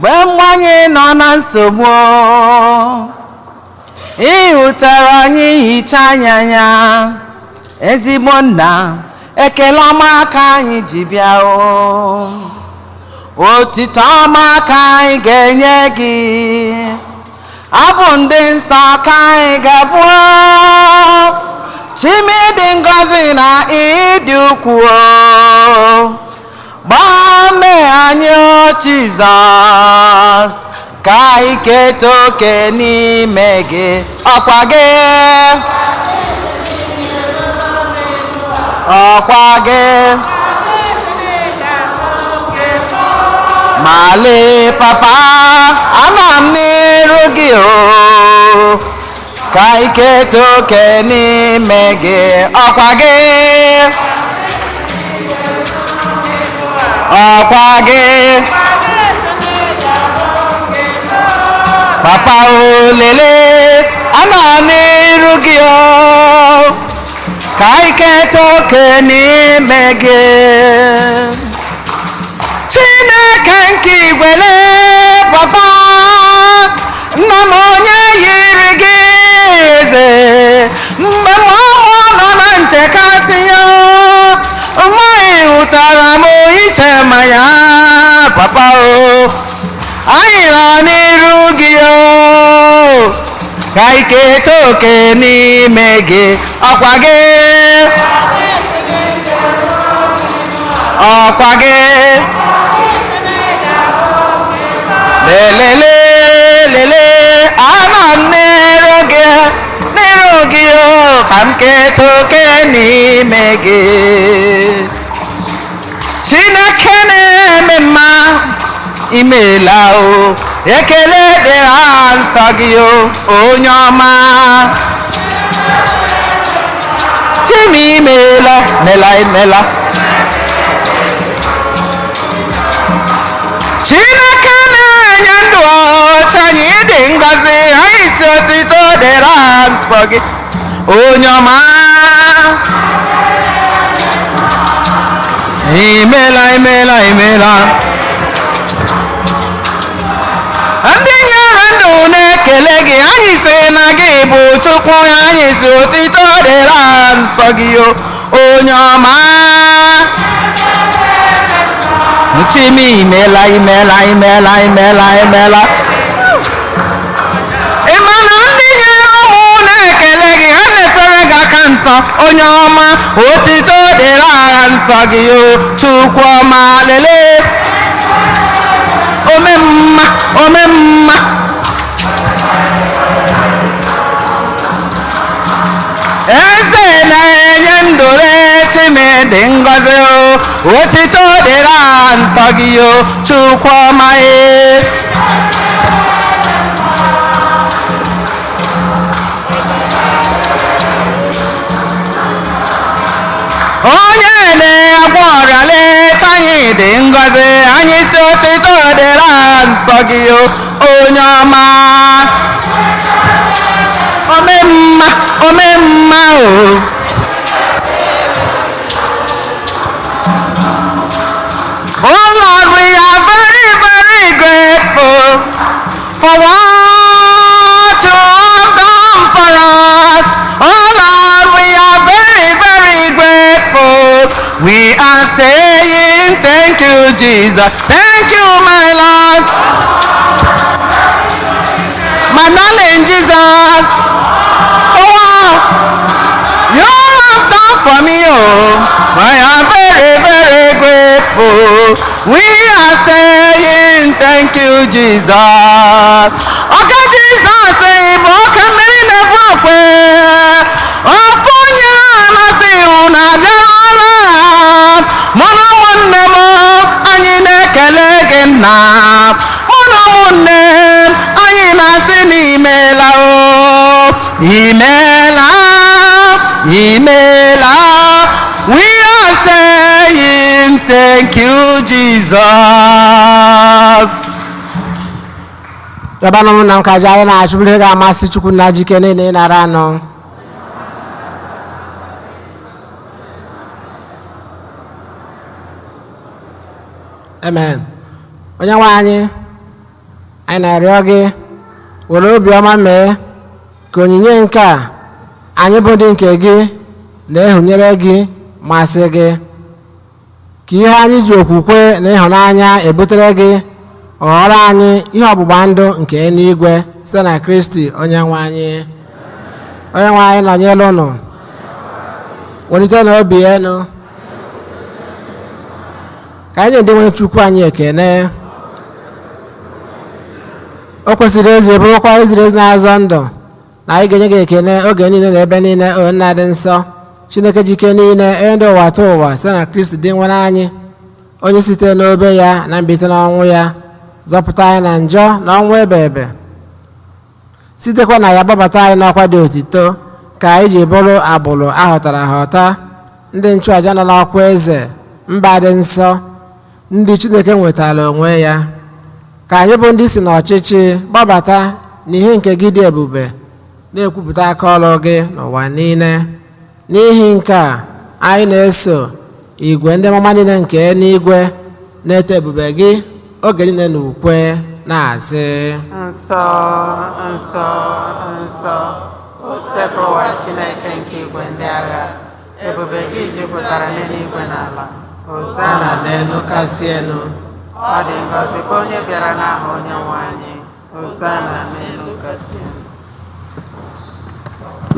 mgbe anyị nọ na nsogbu, ị hụtara anyị hicha anya ya, ezigbo nna, ekele ọma ka anyị ji bịa, otito ọma ka anyị ga-enye gị, abụ ndị nsọ ka anyị ga-abụ, Chimedị ngọzi na ịdị ukwuu, gbamee anyị o Jizọs, ka anyị keta oke n'ime gị, ọkwa gị, ọkwa gị, ma lee papa, ana m n'iru gị o, ka anyị keta oke n'ime gị, ọkwa gị, ọkwa gị, papa o lele, ana m n'iru gị o, ka anyị keta oke n'ime gị. Chineke nke igwele, papa, nna m onye yiri gị eze, mgbe mmụọ nọ na nchekasị ya, nwaanyị hụtara m iche mmanya, papa o, anyị nọ n'iru gị o, ka anyị keta oke n'ime gị, ọkwa gị, ọkwa gị, lelele lele, ana m n'iru gị o, ka m keta oke n'ime gị. Chineke na-eme mma, imeela o, ekele dịrị nsọ gị o, onye ọma, Chima imeela, imela, Chineke na-enye ndụ ọcha, anyị dị ngọzi, anyị si otito dịrị nsọ gị, onye ọma, imela, ndị nyere ndụ na-ekele gị, anyị si na gị bụ Chukwu, anyị si otito dịrị nsọ gị o, onye ọma, Chima imela, ịmana ndị nyere ụmụ na-ekele gị, ha na-efere gị aka nsọ, onye ọma, otito dịrị nsọ gị o, Chukwu ọma, lele, omemma, eze na-enye ndụ, Chimedị ngọzi o, otito dịrị nsọ gị o, Chukwu ọma, onye na-agwọ ọrịa, anyị dị ngọzi, anyị si otito dịrị nsọ gị o, onye ọma, omemma o, oh Lord, we are very, very grateful for what you have done for us. Oh Lord, we are very, very grateful. We are saying thank you, Jesus. Thank you, my Lord. My darling Jesus. Oh wow. You have done for me, oh. I am very, very grateful. We are saying thank you, Jesus. Okay, Jesus, say, okay, many never pray. Oh, for you, and I say, una gana. Mona one more, and you nekele gena. Mona one, and you nasini mela oh, imela. We are saying thank you, Jesus. Yabana muna mkaja na achubule ga masi chukwu na jike ne na rano. amen. Onye nwe anyị na-arịọ gị were obiọma mee ka onyinye nke a anyị bụ ndị nke gị na-ehunyere gị masị gị, ka ihe anyị ji okwukwe na ịhụnanya ebutere gị ghọrọ anyị ihe ọgbụgba ndụ nke eluigwe site na Kristi onye nwe anyị. Onye nwe anyị nọnyere unu, welite n'obi enu ka anyị ndị nwere Chukwu anyị ekene. O kwesịrị ezi bụrụkwa eziri ezi na-azọ ndụ na anyị ga-enye gị ekene oge niile na ebe niile, o nna dị nsọ, Chineke jike niile, onye ndị ụwa tụ ụwa site na Kristi dị nwere anyị, onye site n'obe ya na mbilite n'ọnwụ ya zọpụta anyị na njọ na ọnwụ ebe ebe, sitekwa na ya gbabata anyị n'ọkwa dị otito ka anyị ji bụrụ agbụrụ ahọtara ahọta, ndị nchụaja nọ n'ọkwa eze, mba dị nsọ, ndị Chineke nwetara onwe ya, ka anyị bụ ndị si n'ọchịchị gbabata n'ihe nke gị dị ebube, na-ekwupụta aka ọrụ gị n'ụwa niile. N'ihi nke a, anyị na-eso igwe ndị amụma niile nke n'igwe na-eto ebube gị oge niile na ukwe na-asị: Nsọ, nsọ, nsọ, o sekpụrụwa Chineke nke igwe ndị agha, ebube gị jupụtara n'eluigwe na ala. Hosana n'elu kasị elu. Ọ dị ngọzi ka onye bịara n'aha Onyenwe anyị. Hosana n'elu kasị elu.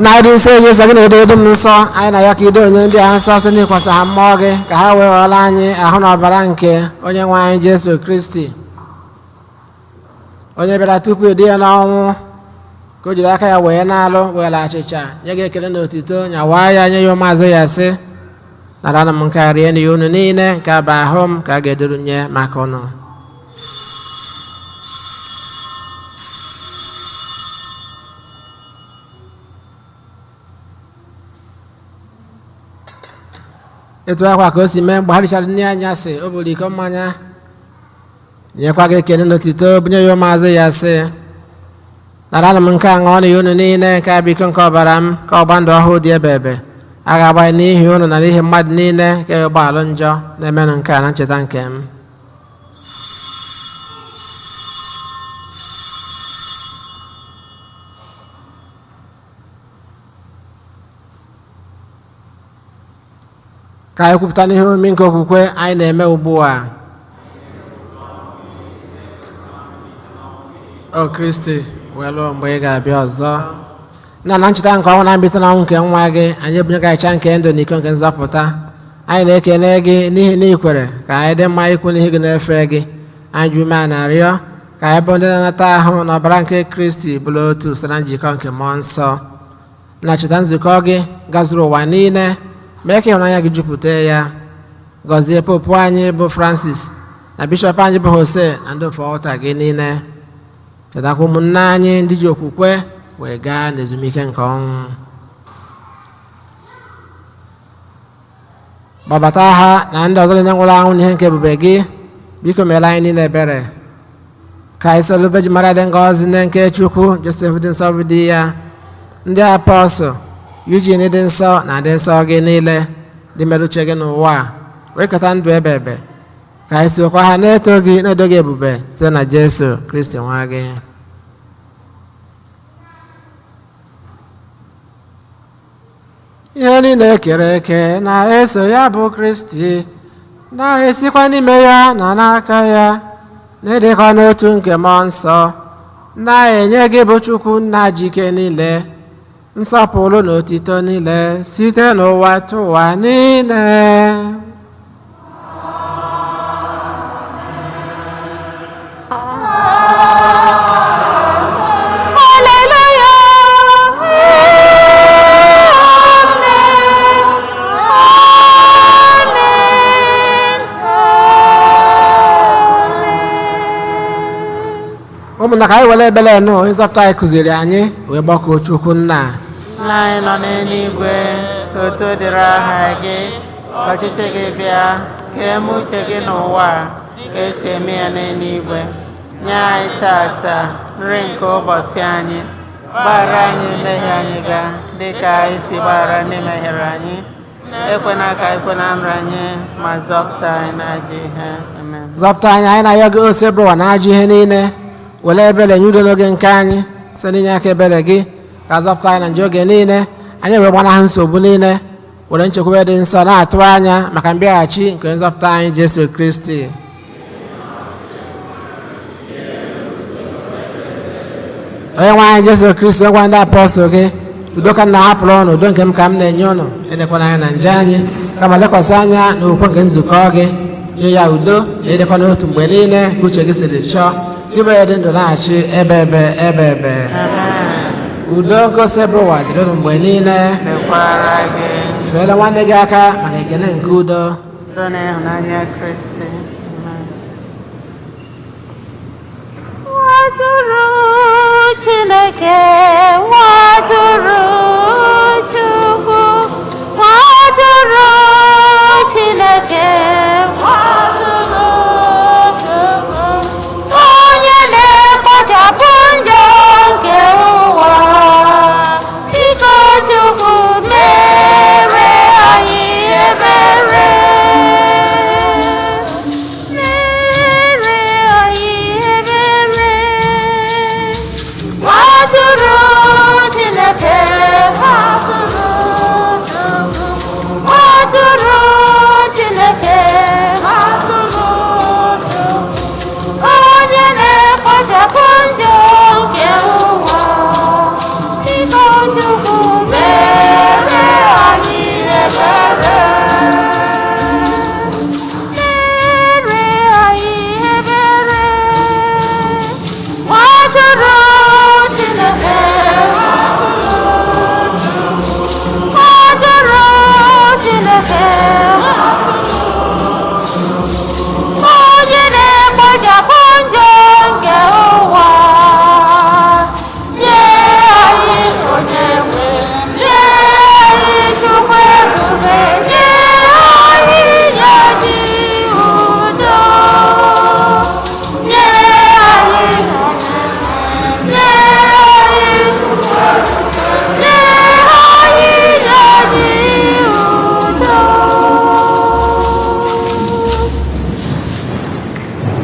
Na-adị nsọ Jesu gị na-edo edo m nsọ, anyị na-ayọ ka ido onye ndị a nsọ site n'ikwasị ha mmụọ gị, ka ha wee ghọọrọ anyị ahụ na ọbara nke onye nwe anyị Jesu Kristi, onye bịara tupu ịdị ya n'ọnwụ, ka o jiri aka ya wee na-alụ were achịcha nye gị ekele na otito, nyawaa ya nye ya ụmụazụ ya sị: nara m nke a rie ya unu niile, nke a bụ ahụ m ka a ga-eduru nye maka unu. Etu akwa ka o si mee mgbe ha richara nri anyasị, o buru iko mmanya nyekwa gị ekele n'otito, bunye ya ụmụazụ ya sị: nara m nke a ṅụọ ya unu niile, nke a bụ iko nke ọbara m, ka ọgba ndụ ọhụụ dị ebe ebe a ga-agba n'ihi unu na n'ihi mmadụ niile, ka ụgbọala njọ na-emenụ nke a na ncheta nke m. Ka anyị kwupụta n'ihe omume nke okwukwe anyị na-eme ugbu a. O Kristi, wee lụọ mgbe ị ga-abịa ọzọ, na ncheta nke ọnwụ na mbilite n'ọnwụ nke nwa gị, anyị ebunye gị achịcha nke ndụ na iko nke nzọpụta. Anyị na-ekele gị n'ihi na ikwere ka anyị dị mma ikwu n'ihe gị na-efe gị. Anyị ji ume a na-arịọ ka anyị bụ ndị na-anata ahụ na ọbara nke Kristi bụrụ otu site na njikọ nke mmụọ nsọ. Na cheta nzukọ gị gazuru ụwa niile, mee ka ịhụnanya gị jupụta ya. Gọzie popu anyị bụ Francis na bishọp anyị bụ Jose na ndị ofe ọta gị niile. Chetakwa ụmụnne anyị ndị ji okwukwe wee gaa n'ezumike nke ọnwụ. Gbabata ha na ndị ọzọ niile nwụrụ anwụ n'ihe nke ebube gị. Biko meela anyị niile ebere. Ka anyị soro Virgin Maria dị ngọzi nne nke Chukwu, Joseph dị nsọ bụ di ya, ndị apọstụl, Eugene dị nsọ na dị nsọ gị niile dị mere uche gị n'ụwa a, wee keta ndụ ebe ebe. Ka anyị sokwa ha na-eto gị na-edo gị ebube site na Jesu Kristi nwa gị. Ihe niile ekere eke na-eso ya bụ Kristi, na-esikwa n'ime ya na n'aka ya, na-edekọ n'otu nke mmụọ nsọ, na-enye gị bụ Chukwu nna jike niile nsọpụrụ na otito niile site n'ụwa tụwa niile. Ụmụnna, ka anyị were ebele nụ ịzọpụta anyị kụziri anyị wee gbakọọ Chukwu nna. Nna anyị nọ n'eluigwe, ka otu dịrị aha gị, ka ọchịchị gị bịa, ka eme uche gị n'ụwa ka esi eme ya n'eluigwe. Nye anyị tata nri nke ụbọchị anyị, gbaghara anyị mmehie anyị ga dị ka anyị si gbaghara ndị mehiere anyị, ekwena ka anyị kwe na nrọ anyị, ma zọpụta anyị n'ajọ ihe. Amen. zọpụta anyị anyị na-ayọ gị ose bụrụ ụwa na ajọ ihe niile were ebere nye udo n'oge nke anyị site n'inye aka ebere gị ka zọpụta anyị na nje oge niile anyị wee gbanahụ nsogbu niile were nchekwube dị nsọ na-atụ anya maka mbịaghachi nke nzọpụta anyị Jesu Kristi. Onye nwe anyị Jesu Kristi ngwa ndị apọstụl gị udo ka m na-ahapụrụ ụnụ udo nke m ka m na-enye ụnụ edekwana anya na nje anyị kama lekwasị anya n'okwu nke nzukọ gị nye ya udo na edekwa n'otu mgbe niile ka uche gị siri chọọ ibe ya dị ndụ na-achị ebe udo ngosi bụrụ ụwa dịrị ụnụ mgbe niile. Feere nwanne gị aka maka ekele nke udo. Nwatụrụ Chineke, nwatụrụ Chukwu, nwatụrụ Chineke, nwatụrụ Chukwu, onye na-ekpochapụ njọ nke ụwa, biko Chukwu mere anyị ebere.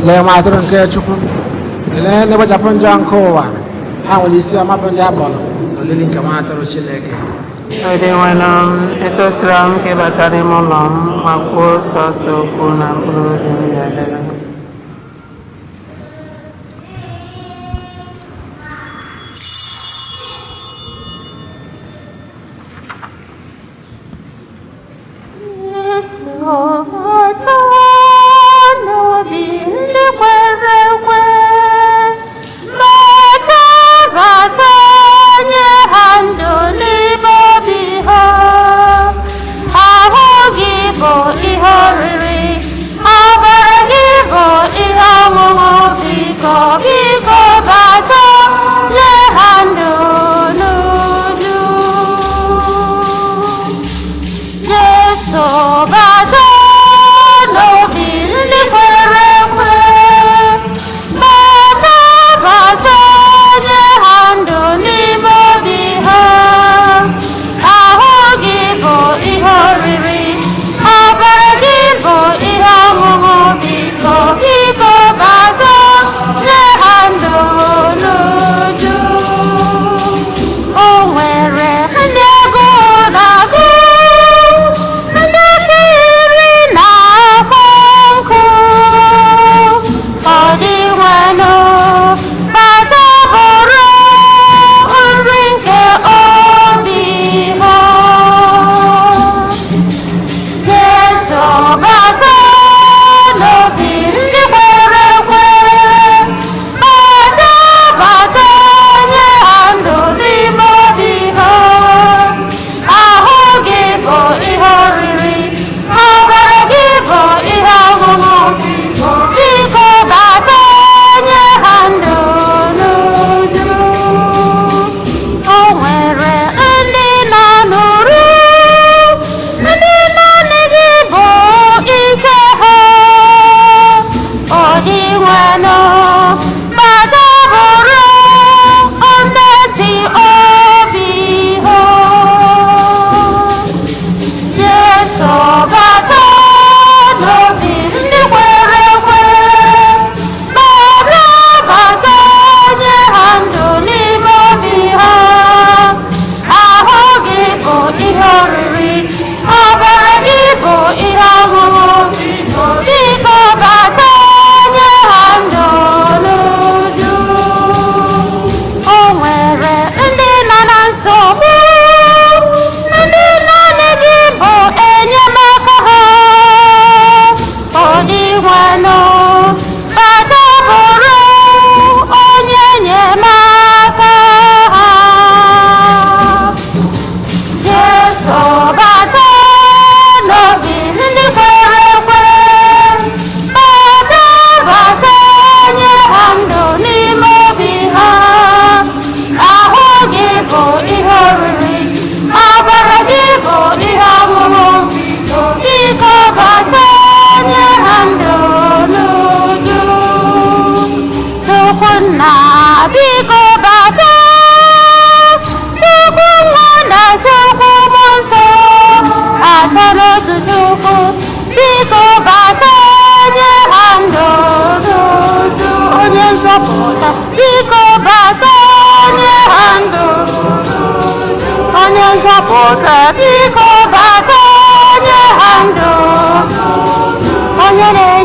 Lee nwa atụrụ nke Chukwu lee na-ekpochapụ njọ nke ụwa ha nwere isi ọma bụ ndị akpọrọ n'olili nke nwa atụrụ Chineke. Edenwela m etosira m ka ịbata n'ime ụlọ m ma kwuo sọsọ okwu na mkpụrụ obi m ya dịrị. Ihe oriri, ọbara gị bụ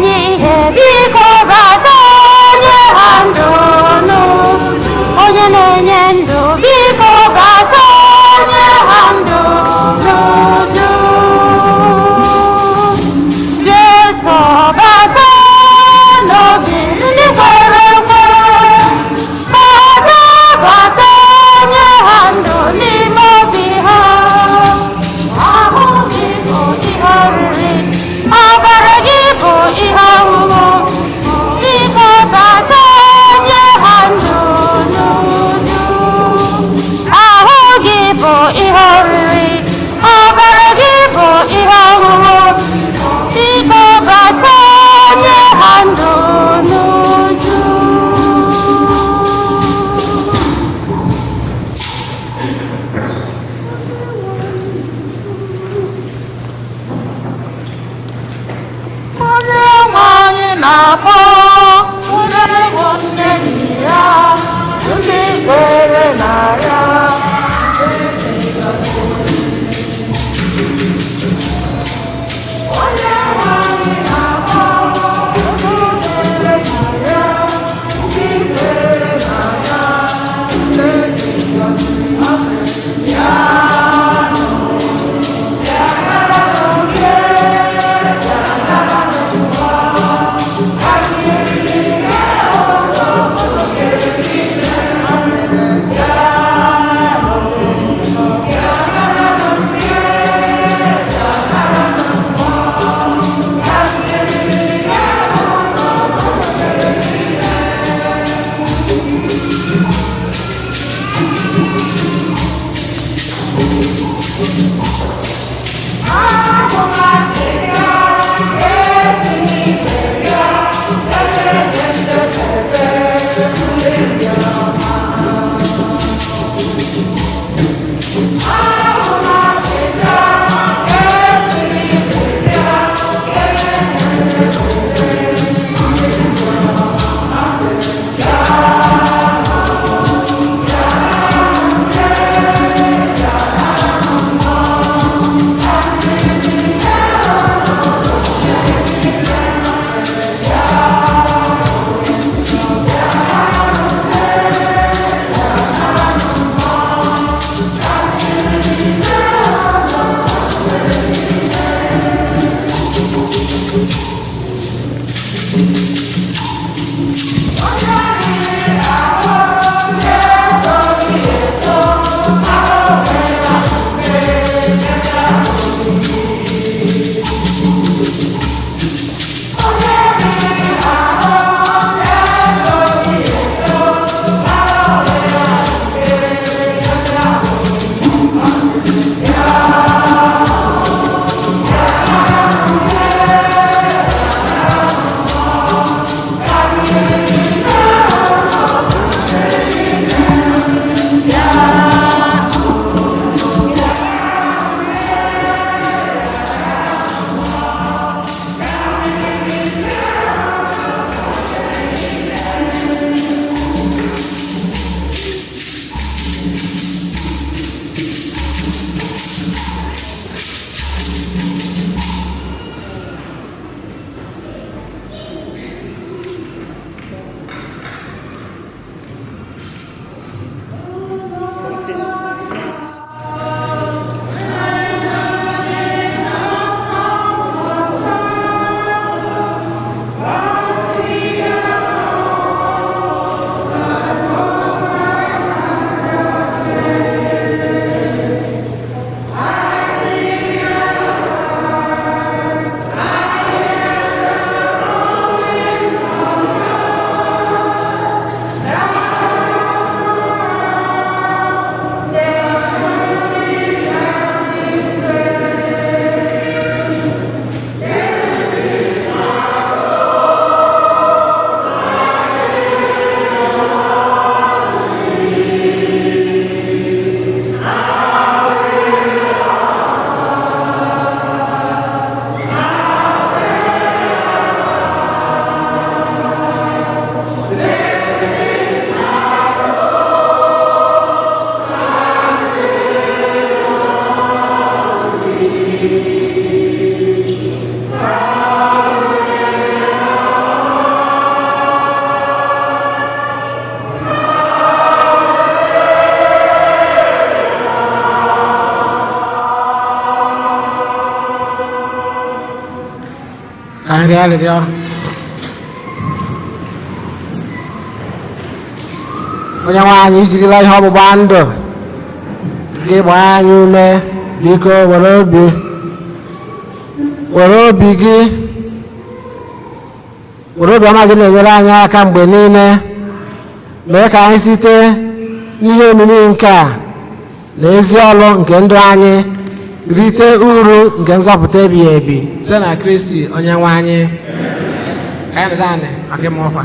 na-enye ihe biko bata onye ha ndụ nụ onye na-enye ndụ biko bata onye ha ndụ n'udo Jesu bata n'obi ndị kwere ekwe bata onye ha ndụ n'ime obi ha ahụ gị bụ ihe oriri ọbara gị bụ ihe ọṅụṅụ biko bata onye ha ndụ n'udo ahụ gị bụ ihe oriri ọbara gị bụ ihe ọṅụṅụ biko bata onye ha ndụ n'udo onye nwe anyị na-akpọ ndị bụ ndị enyi ya ndị kwere na ya onye nwe anyị na-akpọ ndị kwere na ya ndị kwere na ya Yeah. nri arịrịọ. Onye nwe anyị ijirila ihe ọgbụgba ndụ gị gbaa anyị ume, biko were obiọma gị na-enyere anyị aka mgbe niile. Mee ka anyị site n'ihe omimi nke a na ezi ọlụ nke ndụ anyị rite uru nke nzọpụta ebighị ebi site na Kristi onye nwe anyị. Ka anyị nọdụ anị maka ịma ọkwa.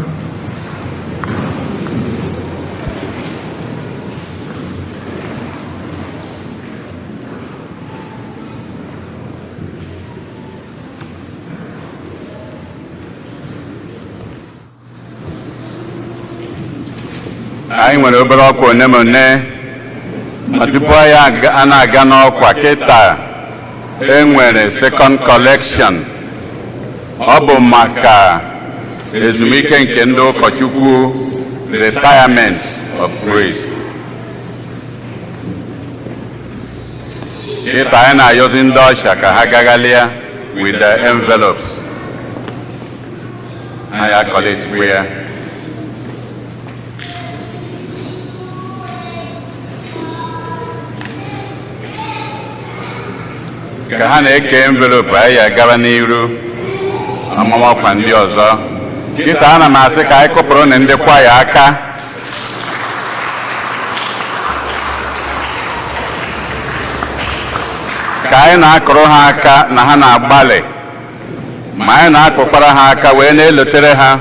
Anyị nwere obere ọkwa one ma one, ma tupu anyị a na-aga n'ọkwa kịta enwere second collection. Ọ bụ maka ezumike nke ndị ụkọchukwu, retirements of grace. Kịta anyị na-ayọzi ndị ọsha ka ha gaghalịa with the envelopes. Anyị akọletikwa ya. Ka ha na-eke envelope anyị agaba n'iru amamọkwa ndị ọzọ. Kịta ana m asị ka anyị kụpụrụ na ndị kwaya aka. Ka anyị na-akụrụ ha aka na ha na-agbalị, ma anyị na-akụkwara ha aka wee na-elotere ha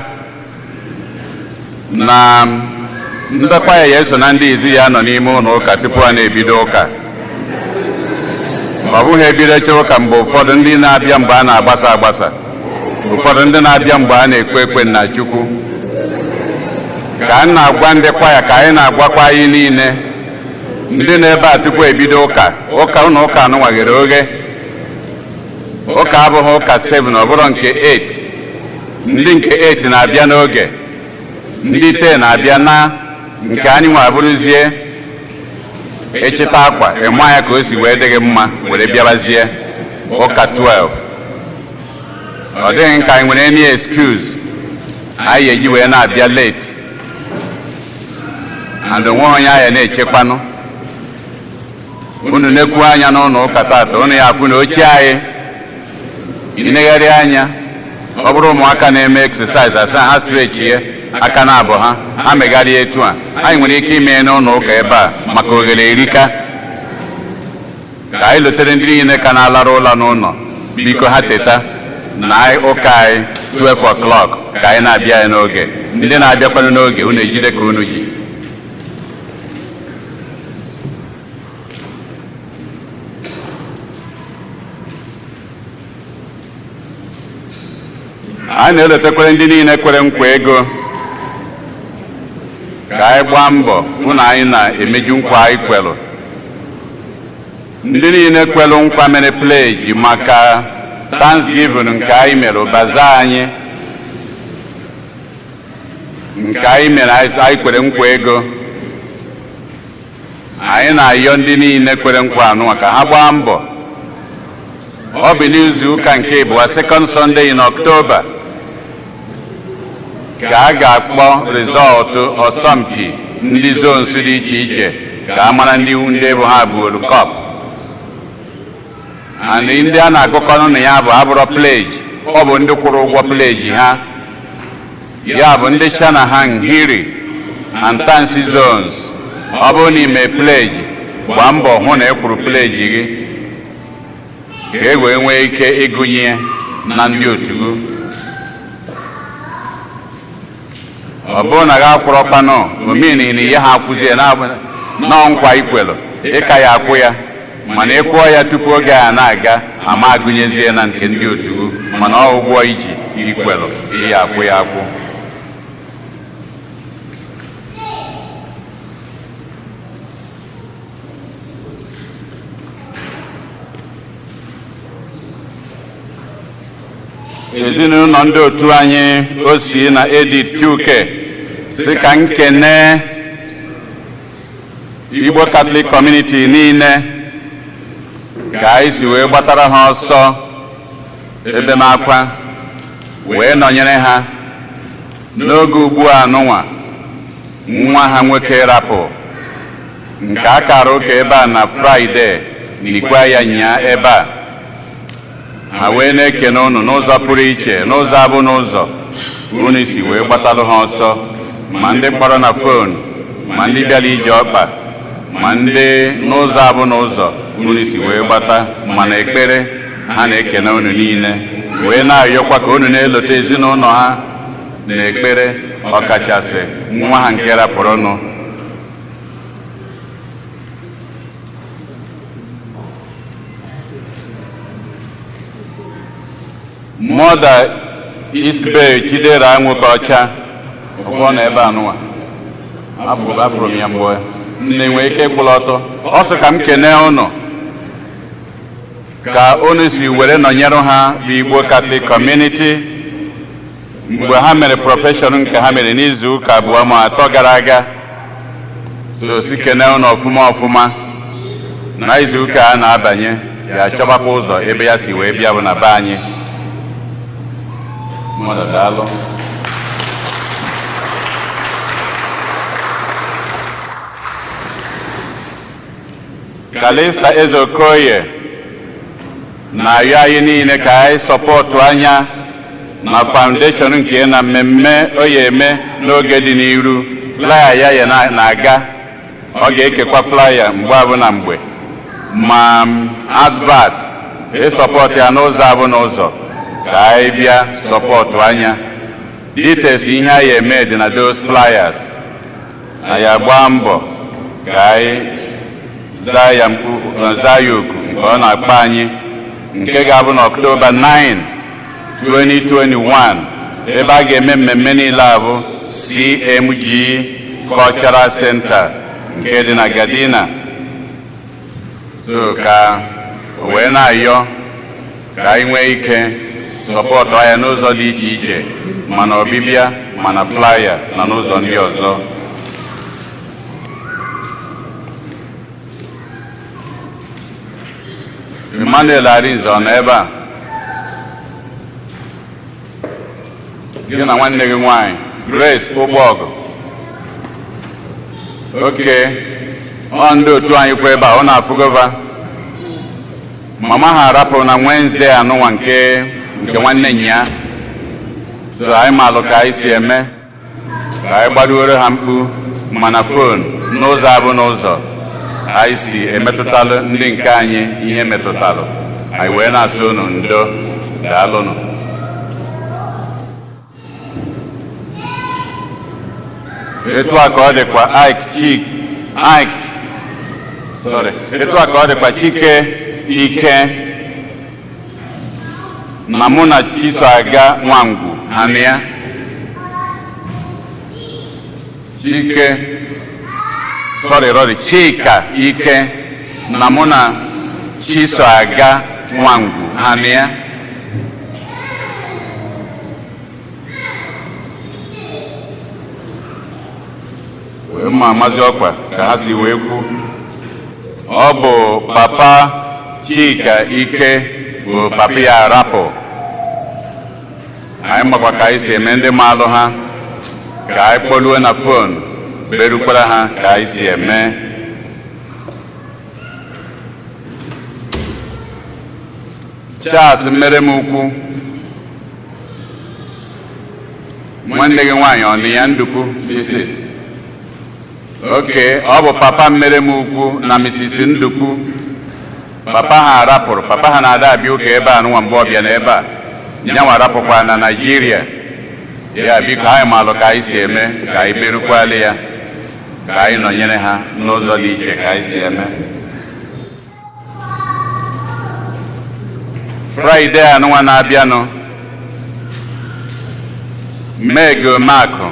na ndị kwaya ya eso na ndị izi ya nọ n'ime ụlọ ụka tupu a na-ebido ụka. Ọ bụghị ebidocha ụka mgbe ụfọdụ ndị na-abịa mgbe a na-agbasa agbasa, ụfọdụ ndị na-abịa mgbe a na-ekwe ekwe na Chukwu. Ka anyị na-agwa ndị kwaya, ka anyị na-agwakwa anyị niile ndị na-ebe a tupu ebido ụka. Ụlọ ụka anụnwa ghere oghe. Ụka abụghị ụka 7, ọ bụrụ nke 8. Ndị nke 8 na-abịa n'oge, ndị 10 na-abịa na nke anyị nwa bụrụzie echeta akwa ịma ya ka o si wee dị gị mma were bịabazie ụka 12. Ọ dịghị nka anyị nwere any excuse anyị eji wee na-abịa late, and onwe onye anyị na-echekwanụ. Unu nekwu anya n'ụlọ ụka tata, unu ya afụ na oche anyị inegharị anya. Ọ bụrụ ụmụaka na-eme exercise asa ha stretch ya aka na abụ ha megharịa etu a. Anyị nwere ike ime n'ụlọ ụka ebe a maka oghere erika. Ka anyị lotere ndị niile ka na-alara ụlọ n'ụlọ, biko ha teta na ụka anyị 12 o'clock ka anyị na-abịa ya n'oge. Ndị na-abịakwanụ n'oge, unu ejide ka unu ji. Anyị na-elotekwara ndị niile kwere nkwa ego ka anyị gbaa mbọ hụ na anyị na-emeju nkwa anyị kwelụ. Ndị niile kwelụ nkwa mere pledge maka Thanksgiving nke anyị mere ụbaza anyị, nke anyị mere anyị kwere nkwa ego. Anyị na-ayọ ndị niile kwere nkwa anụnwa ka ha gbaa mbọ. Ọ bụ n'izu ụka nke abụọ, second Sunday in October, ka a ga-akpọ rịzọltụ ọsọmpi ndị zones dị iche iche ka a mara ndị bụ ha buolu kọp. And ndị a na-agụkọ na ya bụ abụrọ pledge, ọ bụ ndị kwụrụ ụgwọ pledge ha. Ya bụ ndị Shanahan, Hiri and Tansi zones. Ọ bụrụ na ime pledge, gbaa mbọ hụ na e kwuru pledge gị ka e wee nwee ike ịgụnye na ndị otu gị. Ọ bụrụ na ga akwụrọkwanụ omeni na ihe ha akwụzie na nkwa ikwelu, ịka ya akwụ ya, mana ịkwụọ ya tupu oge a na-aga ama agụnyezie na nke ndị otu gị, mana ọ ụgwọ iji ikwelu ihe akwụ ya akwụ. Ezinụlọ ndị otu anyị o si na Edith Chuke si ka nkene Igbo Catholic Community niile ka anyị si wee gbatara ha ọsọ ebemakwa wee nọnyere ha n'oge ugbu a nụnwa nwa ha nwoke rapụ nke akara ụka ebe a na Fraịde likwa ya nyaa ebe a ha wee na-ekene unu n'ụzọ pụrụ iche n'ụzọ abụ n'ụzọ unu si wee gbatalụ ha ọsọ ma ndị kpọrọ na fon ma ndị bịara ije ọkpa ma ndị n'ụzọ abụ n'ụzọ unu si wee gbata mana ekpere ha na-ekene unu niile wee na-ayọkwa ka unu na-elote ezinụlọ ha na ekpere ọkachasị nwa ha nke rapụrụnụ. Mọda Isbe Chidera nwoke ọcha ọkwọ na ebe anụwa afụrụ m ya mgbe nne nwee ike ịkwụla ọtọ ọ sị ka m kene ụnụ ka unu si were nọnyere ha bụ Igbo Catholic Community mgbe ha mere prọfeshọn nke ha mere n'izu ụka abụọ ma atọ gara aga. So si kene ụnụ ọfụma ọfụma na izu ụka a na-abanye ya achọbakwa ụzọ ebe ya si wee bịa bụ na be anyị. Daalụ. Kalista Ezeokoye na-ayọ anyị niile ka anyị sọpọtụ anya na foundation nke na mmemme o ya eme n'oge dị n'iru. Flyer ya na-aga, ọ ga-ekekwa flyer mgbe abụ na mgbe ma advert ịsọpọtụ ya n'ụzọ abụ n'ụzọ ka anyị bịa sọpọtụ anya. Details ihe anyị eme dị na those flyers. Anyị agba mbọ ka anyị zaa ya oku nke ọ na-akpọ anyị nke ga-abụ na October 9, 2021 ebe a ga-eme mmemme niile abụ CMG Cultural Center nke dị na Gadina. So ka o wee na-ayọ ka anyị nwee ike sọpọtụ ya n'ụzọ dị iche iche mana ọbịbịa mana flyer na n'ụzọ ndị ọzọ. Emmanuel Arinze ọ nọ ebe a? Gị na nwanne gị nwanyị Grace Ụgbọgụ. Oke, ọ ndị otu anyị kwa ebe a ọ na-afụgova. Mama ha rapụrụ na Wednesday anụnwa nke nwanne nya. So anyị malụ ka anyị si eme ka anyị gbaduoro ha mkpu mana fon n'ụzọ abụ n'ụzọ anyị si emetụtalụ ndị nke anyị ihe metụtalụ. Anyị wee na-asị unu ndo, daalụnụ. Etu a ka ọ dịkwa etu a ka ọ dịkwa Chike Ike na mụ na Chisoaga Nwangwu Hania. Chika Ike na mụ na Chisoaga Nwangwu Hania. Wee ma amazi ọkwa ka ha si wee kwu. Ọ bụ papa Chika Ike bụ papa ya rapụ. Anyị makwa ka anyị si eme ndị maalụ ha ka anyị kpọluo na fon berukwara ha ka anyị si eme. Charles mere m ukwu nwanne gị nwaanyị ọ na ya Ndukwu Mrs. Oke, ọ bụ papa mere m ukwu na Mrs. Ndukwu. Papa ha rapụrụ, papa ha na-ada abịa ụka ebe a nwa mgbe ọ bịa n'ebe a. Nyanwa rapụkwa na Naịjirịa. Ya biko anyị malụ ka anyị si eme ka anyị berukwala ya ka anyị nọnyere ha n'ụzọ dị iche ka anyị si eme. Fraịde anụnwa na-abịanụ Meg Makụ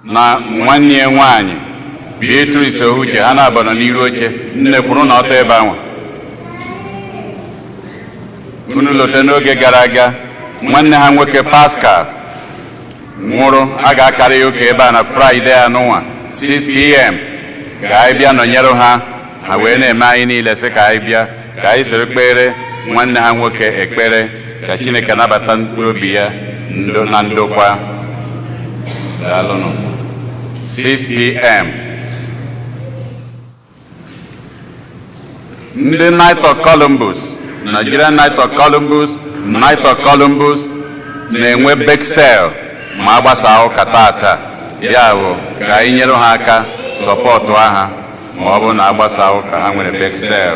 na nwanne ya nwaanyị Beatrice Ohuche ha na-abanọ n'iru oche. Nne kwuru na ọtọ ebe ahụ unu lote n'oge gara aga nwanne ha nwoke Pascal nwụrụ. A ga-akara ya ụka ebe a na Fraịde anụnwa 6 p.m. ka anyị bịa nọnyere ha. Ha wee na-eme anyị niile sị ka anyị bịa ka anyị soro kpere nwanne ha nwoke ekpere ka Chineke nabata mkpụrụ obi ya na ndokwa. Daalụnụ. 6 p.m. ndị Knight of Columbus, Nigerian Knight of Columbus, Knight of Columbus na-enwe Bexel ma agbasa ụka tata. Ya bụ ka anyị nyere ha aka sọpọtụ ha ma ọ bụ na agbasa ụka ha nwere Bexel.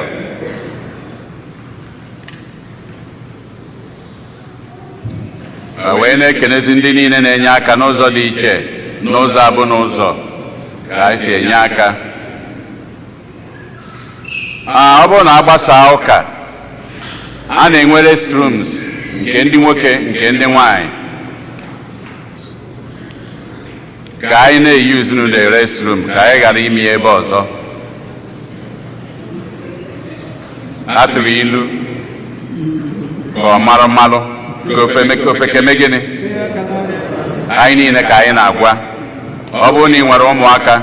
Wee na-ekenezi ndị niile na-enye aka n'ụzọ dị iche, n'ụzọ abụ n'ụzọ ka anyị si enye aka. Ọ bụrụ na agbasa ụka, a na-enwe restrooms nke ndị nwoke nke ndị nwanyị. Ka anyị na-eyuzu n'ụlọ restroom ka anyị ghara ime ebe ọzọ. Atụrụ ilu ka ọ marụ mmalụ ka ofe keme gịnị. Anyị niile ka anyị na-agwa, ọ bụrụ na ị nwere ụmụaka,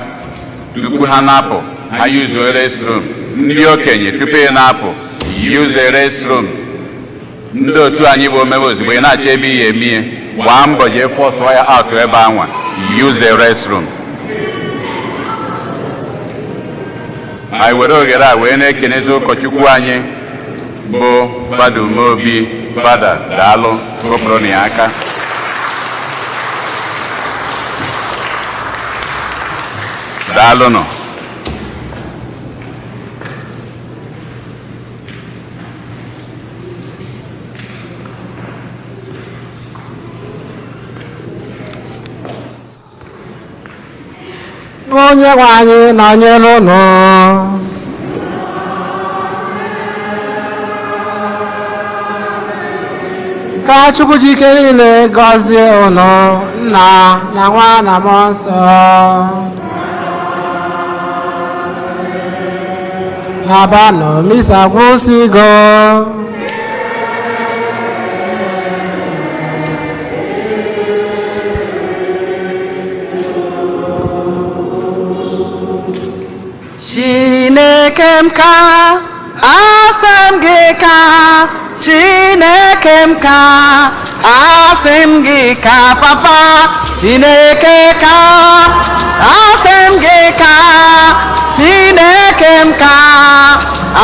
tupu ha na-apụ ha yuzuo restroom. Ndị okenye tupu ị na-apụ yuzuo restroom. Ndị otu anyị bụ omebe ozugbo ị na-achọ ebe ihe emie, gbaa mbọ jee fọsụọ ya atụ ebe anwa, use the restroom. Anyị were ohere a wee na-ekenezi ụkọchukwu anyị bụ Fada Umeobi. Fada, daalụ, kụpụrụ na ya aka. Daalụnụ. Onye nwe anyị nọnyere unu. Ka Chukwu ji ike niile gọzie unu, Nna na Nwa na Mmụọ Nsọ. Abanụ misa gwụsịgo. Chineke m ka, asị m gị ka, Chineke m ka, asị m gị ka, Papa. Chineke ka, asị m gị ka, Chineke m ka,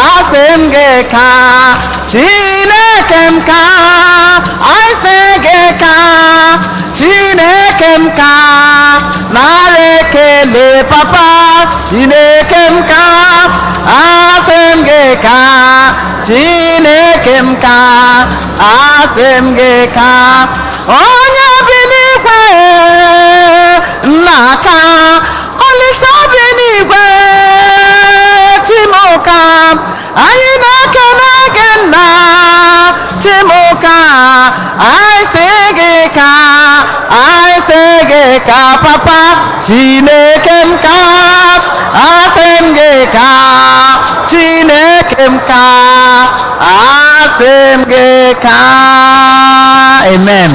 asị m gị ka, Chineke m ka, asị gị ka, Chineke m ka, nara ekele Papa. Chineke m ka, asị m gị ka, Chineke m ka, asị m gị ka, onye bi n'igwe nna ka, Olise bi n'igwe Chimuka, anyị na-ekele gị nna Chimuka, anyị sị gị ka, anyị sị gị ka, Papa. Chineke m ka, asị m gị ka, Chineke m ka, asị m gị ka. Amen.